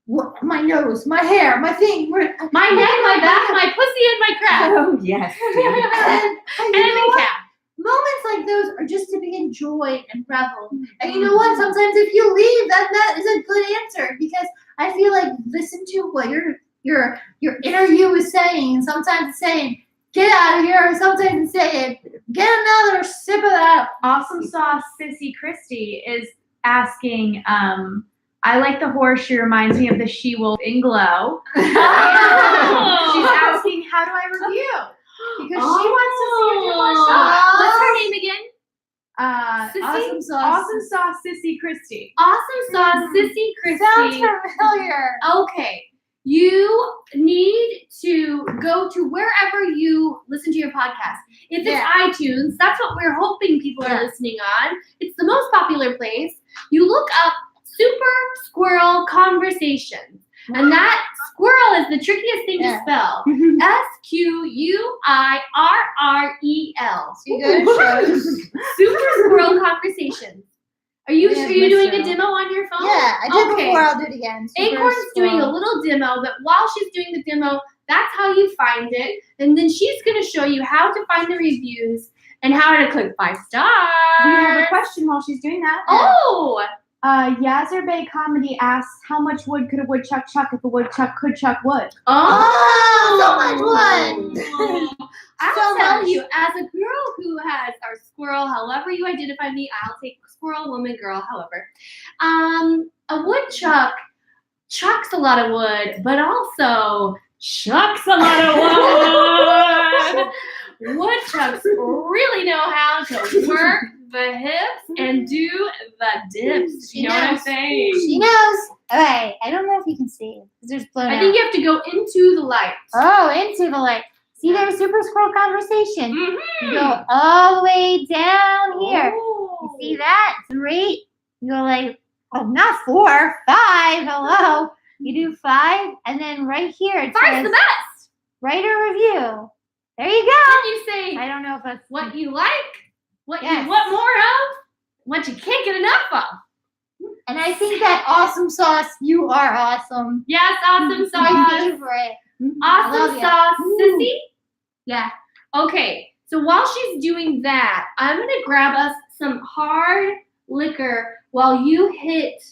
what, my nose, my hair, my thing, My neck, my back, my pussy, and my crab. Oh, yes. and And a cat. moments like those are just to be enjoyed and reveled. And you know what? Sometimes if you leave, that is a good answer, because I feel like listen to what your inner you is saying. Sometimes it's saying, get out of here. Sometimes it's saying, get another sip of that. Awesome Sauce Sissy Christie is asking, I like the horse. She reminds me of the she-wolf in Glow. She's asking, how do I review? Because she wants to see if you watch What's her name again? Awesome Sauce. Awesome Sauce Sissy Christie. Awesome Sauce Sissy Sounds Christie. familiar. Okay. You need to go to wherever you listen to your podcast. If it's iTunes, that's what we're hoping people are listening on. It's the most popular place. You look up Super Squirrel Conversations. And that squirrel is the trickiest thing to spell. SQUIRREL. You guys Super Squirrel Conversations. Are you doing a demo on your phone? Yeah, I did before. I'll do it again. Acorn's doing a little demo, but while she's doing the demo, that's how you find it. And then she's going to show you how to find the reviews and how to click 5 stars. We have a question while she's doing that. Oh! Yazzer Bay Comedy asks, how much wood could a woodchuck chuck if a woodchuck could chuck wood? So much wood. I'll tell you, as a girl who has our squirrel, however you identify me, I'll take squirrel, woman, girl, however. A woodchuck chucks a lot of wood, but also chucks a lot of wood. Woodchucks really know how to work the hips and do the dips. You know what I'm saying? She knows. All right. I don't know if you can see it because there's blown I think you have to go into the light. Oh, into the light. See, there's Super Squirrel Conversation. Mm-hmm. You go all the way down here. Oh. You see that? 3. You go like, oh, not 4, 5. Hello. You do 5, and then right here it 5's says, the best. write a review. There you go. Then you say I don't know if that's what you like, what Yes. you want more of, what you can't get enough of. And I think that Awesome Sauce, you are awesome. Yes, awesome My sauce. favorite. Awesome love sauce, ya. Sissy. Yeah. Okay, so while she's doing that, I'm gonna grab us some hard liquor while you hit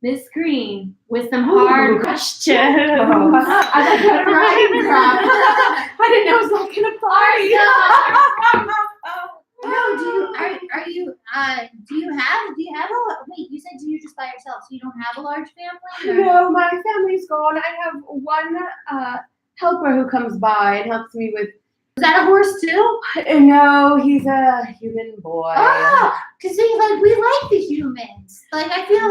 this screen with some hard questions. Oh, I thought you had a writing crop. I didn't know it was that kind of party. No, do you have a, wait, you said you just by yourself, so you don't have a large family? Or? No, my family's gone. I have one helper who comes by and helps me with. Is that a horse too? No, he's a human boy. Because we like the humans. Like I feel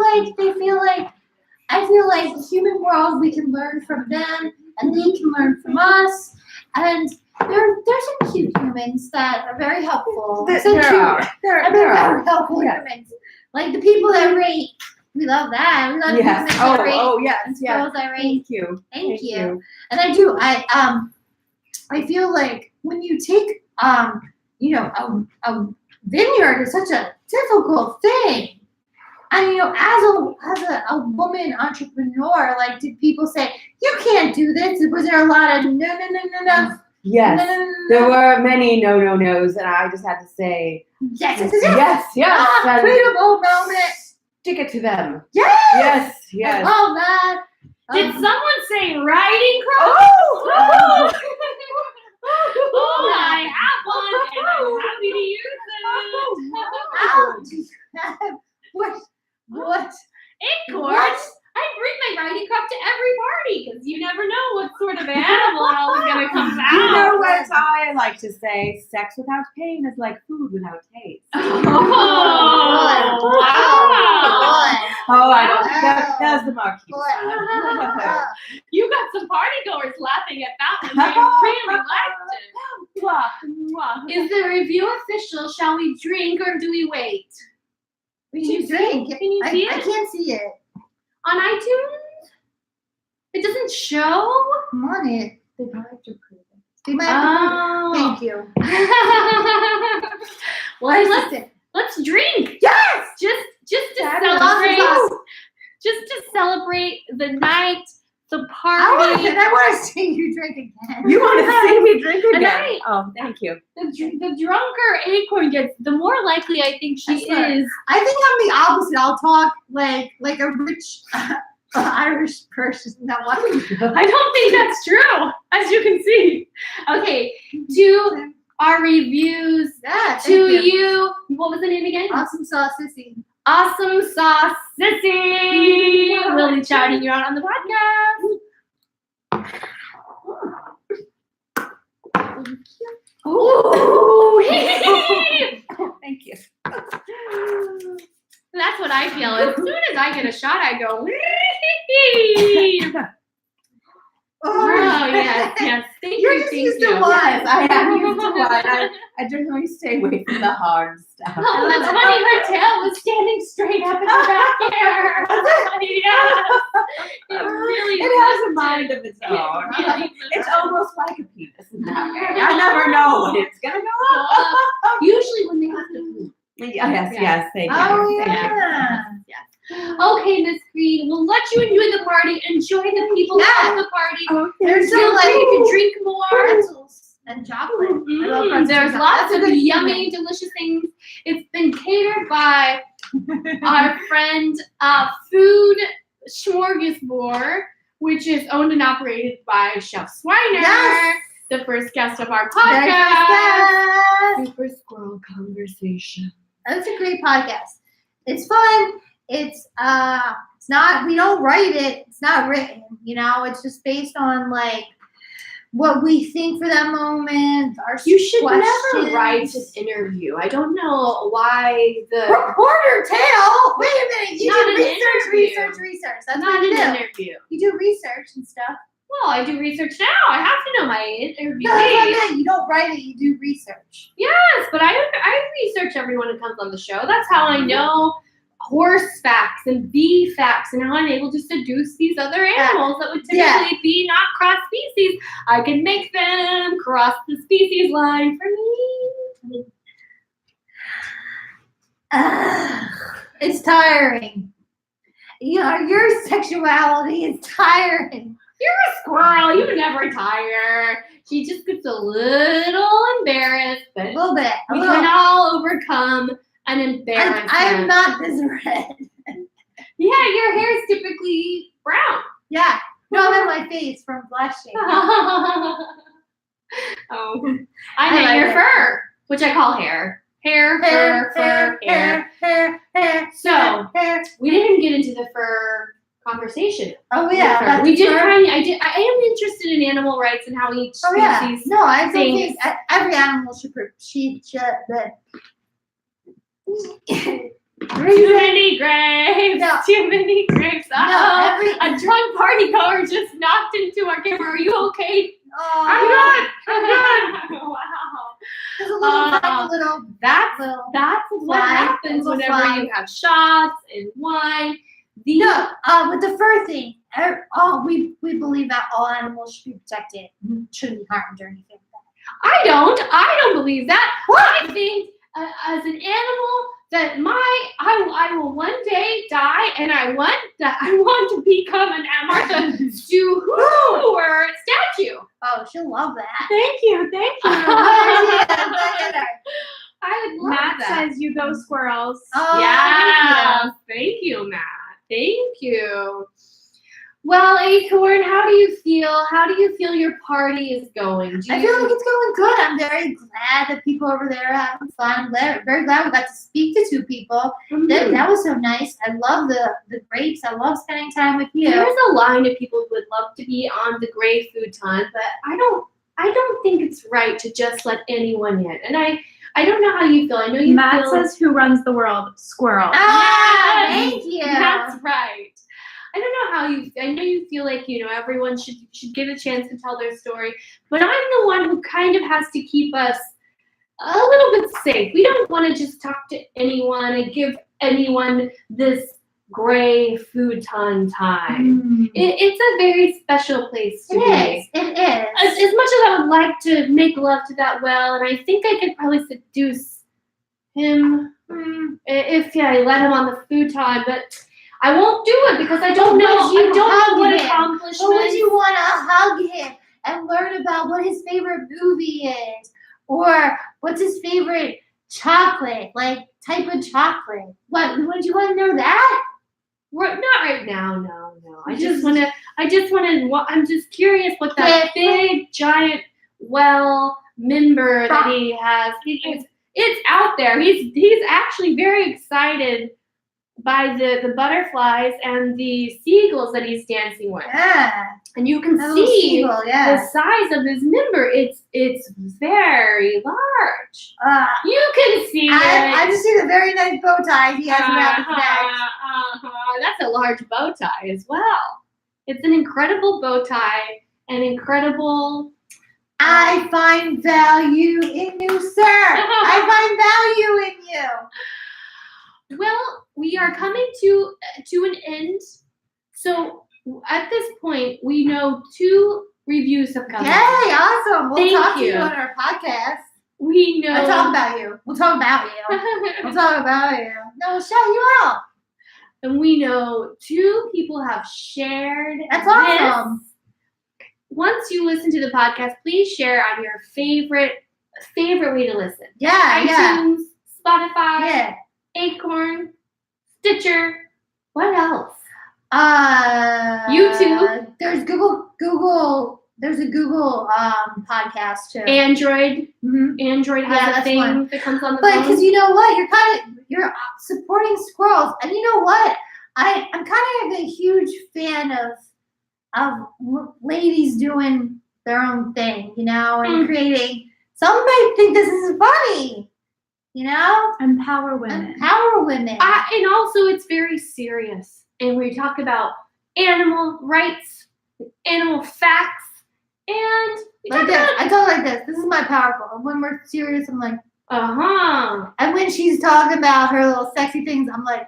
like the human world, we can learn from them and they can learn from us. And there's some cute humans that are very helpful. There Some cute- are. They're very helpful humans. Like the people that rate, we love that. We love Yes. humans that rate. Oh, yes. And Yes. girls that rate. Thank you. Thank you. And I do. I feel like when you take a vineyard is such a difficult thing. And as a woman entrepreneur, like did people say, you can't do this? Was there a lot of no? Yes. No. There were many no-nos, and I just had to say, Yes. and Freedom moment. stick it to them. Yes. Yes. I love that. Did someone say riding crop? Oh! Oh, I have one, and I'm happy to use it. What? Acorn, I bring my riding crop to every party because you never know what sort of animal is going to come out. You know what I like to say? Sex without pain is like food without taste. Oh, wow. Oh, I don't Wow. think that's the marquee. You got some party goers laughing at that one. They really liked it. Mwah, mwah. Is the review official? Shall we drink or do we wait? We should drink. Can you see I it can't see it. on iTunes? It doesn't show. Come on it. They probably have to prove it. They might have Oh. to Thank you. Well, Let's sit. let's drink. Yes! Just to That is celebrate. awesome. Just to celebrate the night, the I party. want to see you drink again. You want to see me drink And again? Oh, thank you. The drunker Acorn gets, the more likely I think she That's right. is. I think I'm the opposite. I'll talk like a rich Irish person. No, what? I don't think that's true, as you can see. Okay, to our reviews, Yeah, to thank you. you. What was the name again? Awesome sauce, sissy. Awesome Sauce Sissy. Lily shouting you out on the podcast. Ooh. Thank you. That's what I feel. As soon as I get a shot, I go. Oh yes. Thank You're you. just Thank used you. to wine. Yes, I am used to wine. I generally stay away from the hard stuff. Oh, that's funny. Her tail was standing straight up in the back here. Yes. It really It has a mind of its own. really It's almost like a penis in that way. I never know when it's gonna go up. Usually when they have to poop. Yes, thank you. Oh, Thank you. yeah. Okay, Miss Green, we'll let you enjoy the party. Enjoy the people Yeah. at the party. There's Feel some free to like drink more. pretzels and chocolate. I love pretzels There's and lots chocolate. of That's a good yummy, delicious things. It's been catered by our friend Food Smorgasbord, which is owned and operated by Chef Swiner, Yes. the first guest of our Very podcast. fast. Super squirrel conversation. That's a great podcast. It's fun. It's not, we don't write it. It's not written, it's just based on like what we think for that moment. Our You should questions. never write an interview. I don't know why the Reporter tail. Wait a minute. You Not do an research. interview. That's not what you an do. interview. You do research and stuff. Well, I do research now. I have to know my interview. No, that's what I meant. You don't write it. You do research. Yes, but I research everyone who comes on the show. That's how I know horse facts and bee facts and how I'm able to seduce these other animals that would typically be not cross species. I can make them cross the species line for me. It's tiring. Your sexuality is tiring. You're a squirrel. You never tire. She just gets a little embarrassed, A but little bit. we can all overcome an embarrassment. I'm not this red. Yeah, your hair is typically brown. Yeah. No, I'm in my face from blushing. Oh, I meant like your it. fur, which I call hair. Hair. So, we didn't get into the fur conversation. Oh yeah. Fur. That's We did fur. kind of. I am interested in animal rights and how each Oh yeah. species. No, I don't things. think every animal should. Too many grapes. No. Too many grapes. No, Uh-oh. A drunk party goer just knocked into our camera. Are you okay? I'm good. Wow. There's a little, That's little. That's what Fly, happens little whenever fly. you have shots and wine. No, with the fur thing, we believe that all animals should be protected, shouldn't be harmed or anything like I don't believe that. I think as an animal that I will one day die, and I want to become an Martha Stewart statue. that. Oh, she'll love that. Thank you. I would love Matt that. says you go squirrels. Oh, Yeah. Thank you, Matt. Thank you. Well, Acorn, how do you feel? How do you feel your party is going? I feel like it's going good. I'm very glad that people over there are having fun. I'm very glad we got to speak to two people. That was so nice. I love the grapes. I love spending time with you. There's a line of people who would love to be on the Gray Food Ton, but I don't think it's right to just let anyone in. And I don't know how you feel. I know you Matt feel. says, "Who runs the world? Squirrel." Ah, Yes, thank you. That's right. I don't know how you. I know you feel like everyone should get a chance to tell their story, but I'm the one who kind of has to keep us a little bit safe. We don't want to just talk to anyone and give anyone this gray futon time. It's a very special place to be. It is. As much as I would like to make love to that well, and I think I could probably seduce him if I let him on the futon, but I won't do it because I don't know. I don't know what accomplishments. But would you want to hug him and learn about what his favorite movie is, or what's his favorite chocolate, like type of chocolate? Would you want to know that? Not right now. No. I just want to. I'm just curious what that big giant member that he has. It's out there. He's actually very excited by the butterflies and the seagulls that he's dancing with. Yeah. And you can see the size of his member. It's very large. You can see it. I just see the very nice bow tie he has around his neck. That's a large bow tie as well. It's an incredible bow tie, an incredible. I find value in you, sir. I find value in you. Well, we are coming to an end. So at this point, we know 2 reviews have come. Yay, awesome. We'll talk to you on our podcast. We know. We'll talk about you. We'll talk about you. No, we'll shout you out. And we know 2 people have shared. That's awesome. Once you listen to the podcast, please share on your favorite way to listen. Yeah, iTunes, Spotify, yeah. Acorn, Stitcher. What else? YouTube. There's Google. There's a Google podcast too. Android. Mm-hmm. Android has a thing that comes on the phone. But because you know what, you're supporting squirrels, and you know what, I'm kind of a huge fan of ladies doing their own thing, and creating. Some might think this is funny, Empower women. And also, it's very serious. And we talk about animal rights, animal facts, and I tell her like this. This is my powerful. And when we're serious, I'm like, And when she's talking about her little sexy things, I'm like,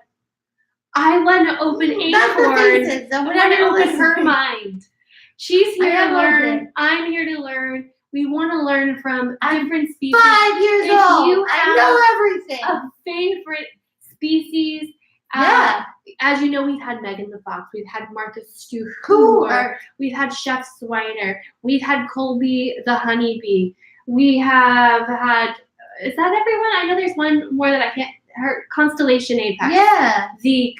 I want to open Acorn. I want to open her mind. She's here to learn. I'm here to learn. We want to learn from different species. 5 years old. I know everything. A favorite species. As you know, we've had Megan the Fox. We've had Martha Stewart. We've had Chef Swiner. We've had Colby the honeybee. We have had. Is that everyone? I know there's one more that I can't. Her Constellation Apex. Yeah. The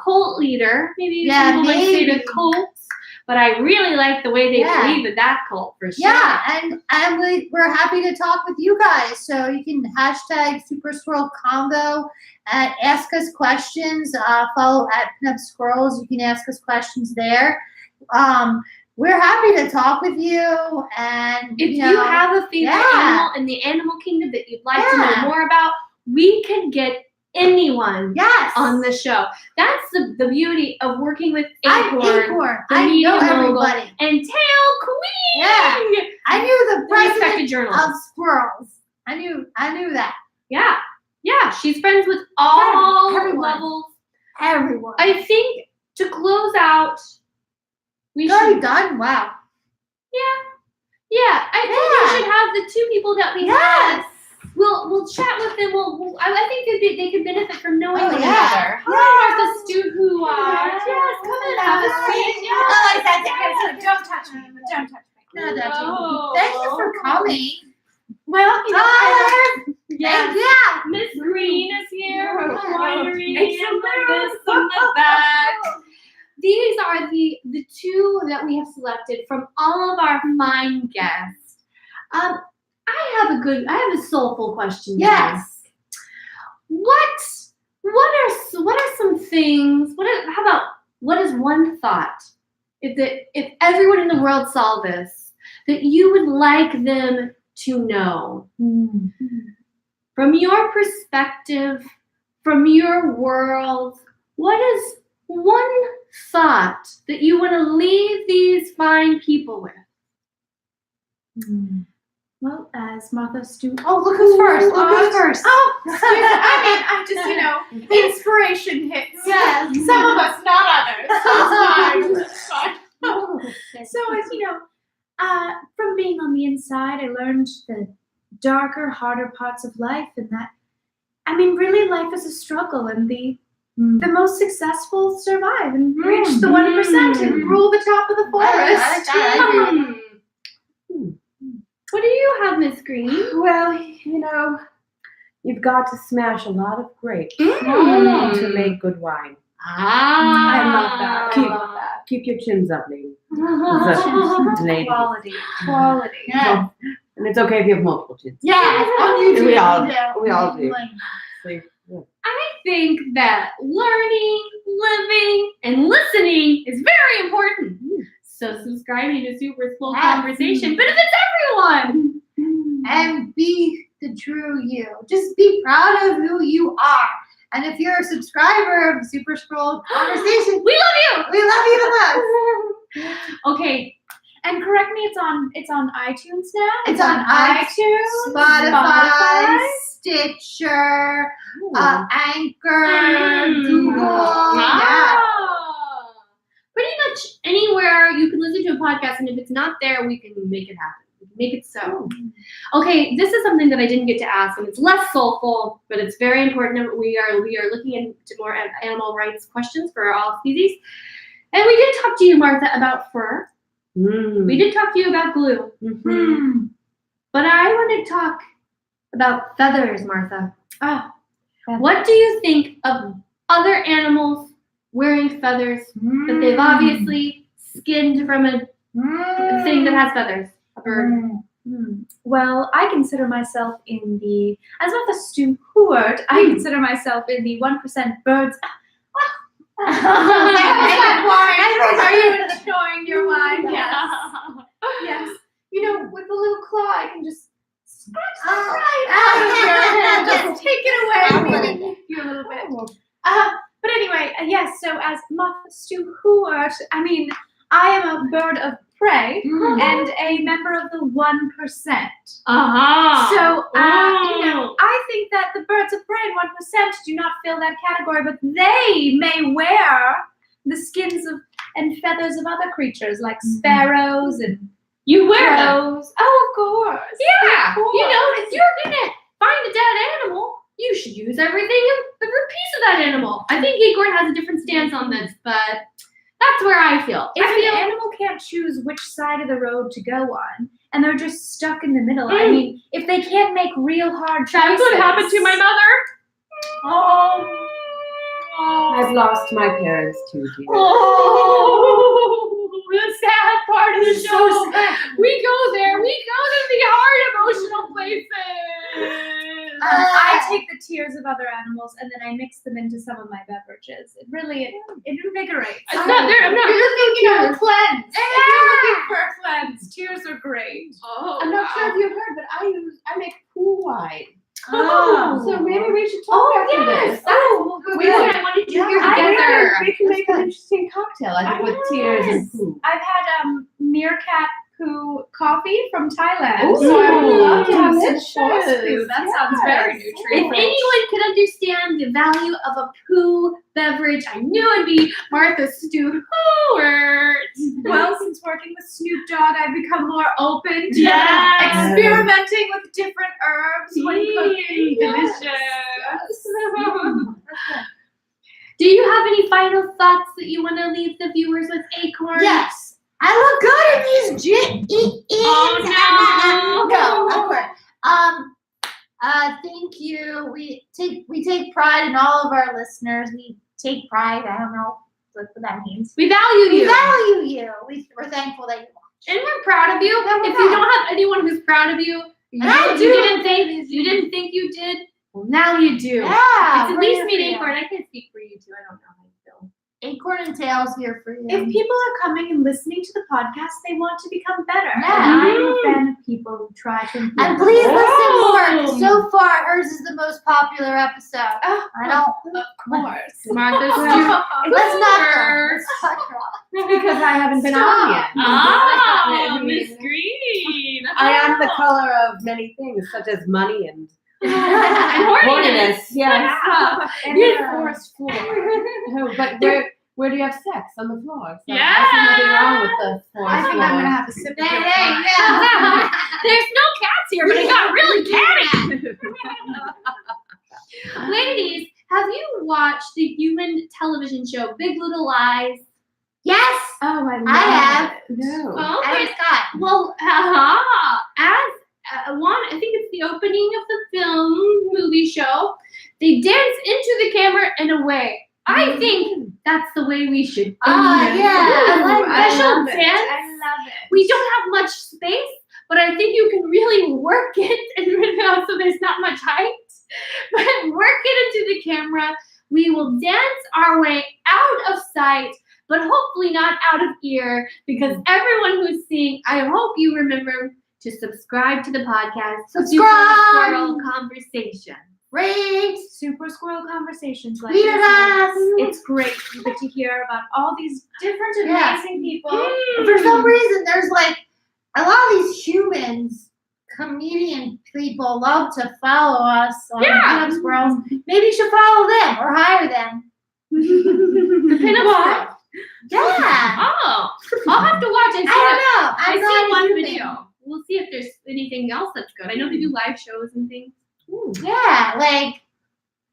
cult leader. Maybe people might say the cults, but I really like the way they believe in that cult for sure. Yeah, and we're happy to talk with you guys. So you can hashtag Super Squirrel Convo and ask us questions. Follow at Pinup Squirrels. You can ask us questions there. We're happy to talk with you. And if you have a favorite animal in the animal kingdom that you'd like to know more about, we can get anyone on the show. That's the beauty of working with Acorn. I know everybody. And Tail Queen. Yeah. I knew the president journalist of squirrels. I knew that. Yeah. Yeah. She's friends with all levels. Everyone. I think to close out, we already done? Wow. Yeah. I think we should have the 2 people that we had. We'll chat with them. I think they could benefit from knowing one another. Hi, Martha Stu. Yes, come in, have a seat. Don't touch me. Don't touch me. No, don't. Thank you for coming. Well, yes. Miss Green is here. Her winery and this and that. These are the 2 that we have selected from all of our fine guests. I have a soulful question. Yes. What are some things? What is one thought? If everyone in the world saw this, that you would like them to know? from your perspective, from your world, what is one thought that you want to leave these fine people with? Well, as Martha Stewart. Oh, look who's first. Look who's first. Oh, excuse me. I just, inspiration hits. Yes. Some of us, not others. It's fine. So, as from being on the inside, I learned the darker, harder parts of life, and that, really, life is a struggle, and the most successful survive and reach the 1% and rule the top of the forest. I agree with What do you have, Miss Green? Well, you've got to smash a lot of grapes Mm. to make good wine. Ah, I love that. Keep- I love that. Keep your chins up, lady. Lady. Quality. Yeah. And it's okay if you have multiple chins. Yeah. On YouTube, We all- do. we all do. Like, I think that learning, living, and listening is very important. So subscribing to Super Full Conversation benefits everyone. and be the true you. Just be proud of who you are. And if you're a subscriber of Super Scroll Conversation, We love we love you the most. you. Okay. And correct me, it's on iTunes now. It's on iTunes, Spotify, Stitcher, Anchor, Google. Yeah. Ah. Pretty much anywhere you can listen to a podcast, and if it's not there, we can make it happen. We can make it so. Okay, this is something that I didn't get to ask, and it's less soulful, but it's very important. We are looking into more animal rights questions for all species. And we did talk to you, Martha, about fur. We did talk to you about glue. But I want to talk about feathers, Martha. Oh, What do you think of other animals wearing feathers that they've obviously skinned from a thing that has feathers? A bird. Well, I consider myself as Martha Stewart, I consider myself in the 1% birds. Are you enjoying your wine? Yes. Yes. With a little claw, I can just scratch right out of your hand. Just take it away. Maybe you a little bit. But anyway, yes. So as Martha Stewart, I am a bird of prey and a member of the 1%. So, I think that the birds of prey and 1% do not fill that category, but they may wear the skins and feathers of other creatures like sparrows and You wear them. crows. Oh, of course. Yeah. Of course. If you're gonna find a dead animal, you should use every piece of that animal. I think Acorn has a different stance on this, but that's where I feel. If an animal can't choose which side of the road to go on, and they're just stuck in the middle, if they can't make real hard choices. That's what happened to my mother. I've lost my parents too, dear. The sad part of the show. We go there. We go to the hard emotional places. I take the tears of other animals and then I mix them into some of my beverages. It really invigorates. I'm not there. I'm not. You're looking for a cleanse. Yeah. If you're looking for a cleanse, tears are great. I'm not sure if you've heard, but I make pool wine. Oh. So maybe we should talk after this. We wanted to hear together. We can make an interesting cocktail, I think, with tears and poo. I've had meerkat poo coffee from Thailand. Ooh, So I would love to have some delicious. horse poo. That sounds very If nutritious. anyone could understand the value of a poo beverage, I knew it'd be Martha Stewart. Well, since working with Snoop Dogg, I've become more open to Yes. experimenting with different herbs when cooking. Delicious. Do you have any final thoughts that you want to leave the viewers with, Acorn? Yes. I look good in these jeans. Oh, no. No, of course. Thank you. We take pride in all of our listeners. We take pride. I don't know what that means. We value We you. value you. We're thankful that you watch. And we're proud of you. we're If you proud. don't have anyone who's proud of you, And I you do. didn't think you did. Well, now you do. Yeah. It's at we're least here me, for you. Acorn. I can't speak for you two. I don't know how you feel. Acorn and Tails here for you. If people are coming and listening to the podcast, they want to become better. Yeah. And I'm a fan of people will try to improve. And please listen more. 'Cause Oh. so far, hers is the most popular episode. Oh, I don't. of course. Martha Let's not go. Let's not go. Because I haven't been on yet. Oh, Miss Green. I am the color of many things, such as money and And horniness. horniness. Yes. And Yeah. the forest floor. Oh, but where do you have sex? On the floor. So Yeah. I see nothing wrong with the floor. I think I'm gonna have a sip of Hey, your hey, wine. yeah. There's no cats here, but it got really catty. Ladies, have you watched the human television show Big Little Lies? Yes, Oh, I love I have. it. No. Oh, Adam Scott. well, as one, I think it's the opening of the film movie show. They dance into the camera in a way. I think that's the way we should. Ah, end. yeah, I like I special love it. dance. I love it. We don't have much space, but I think you can really work it, and so there's not much height. But work it into the camera. We will dance our way out of sight, but hopefully not out of ear, because everyone who's seeing, I hope you remember to subscribe to the podcast. Super Subscribe. Squirrel Conversation. Rate. Super Squirrel Conversations. Like Tweet you at said. us. It's great. You get to hear about all these different Yeah. amazing people. For some reason, there's like a lot of these humans, comedian people, love to follow us on Yeah. Pinup Squirrels. Maybe you should follow them or hire them. The pinup What? squirrel. Yeah. Oh, I'll have to watch it. I don't know. I I'm see not a one human. video. We'll see if there's anything else that's good. I know they do live shows and things. Yeah, like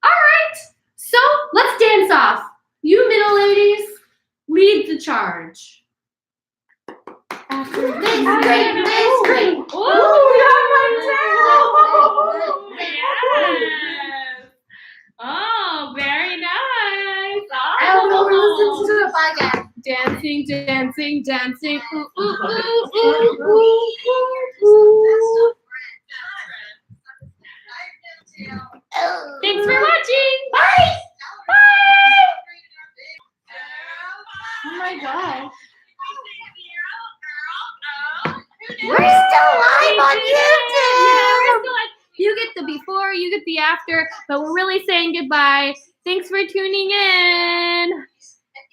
All right. So let's dance off. You middle ladies, lead the charge. After Big screen, big screen. Oh, yes. Oh, very nice. I don't know who listens to the podcast. Dancing, dancing, dancing. Ooh, ooh, ooh, ooh, ooh, ooh. Thanks for watching. Bye. Bye. Oh my god. We're still live on YouTube. You get the before, you get the after, but we're really saying goodbye. Thanks for tuning in.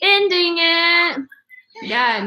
Ending it. Yeah.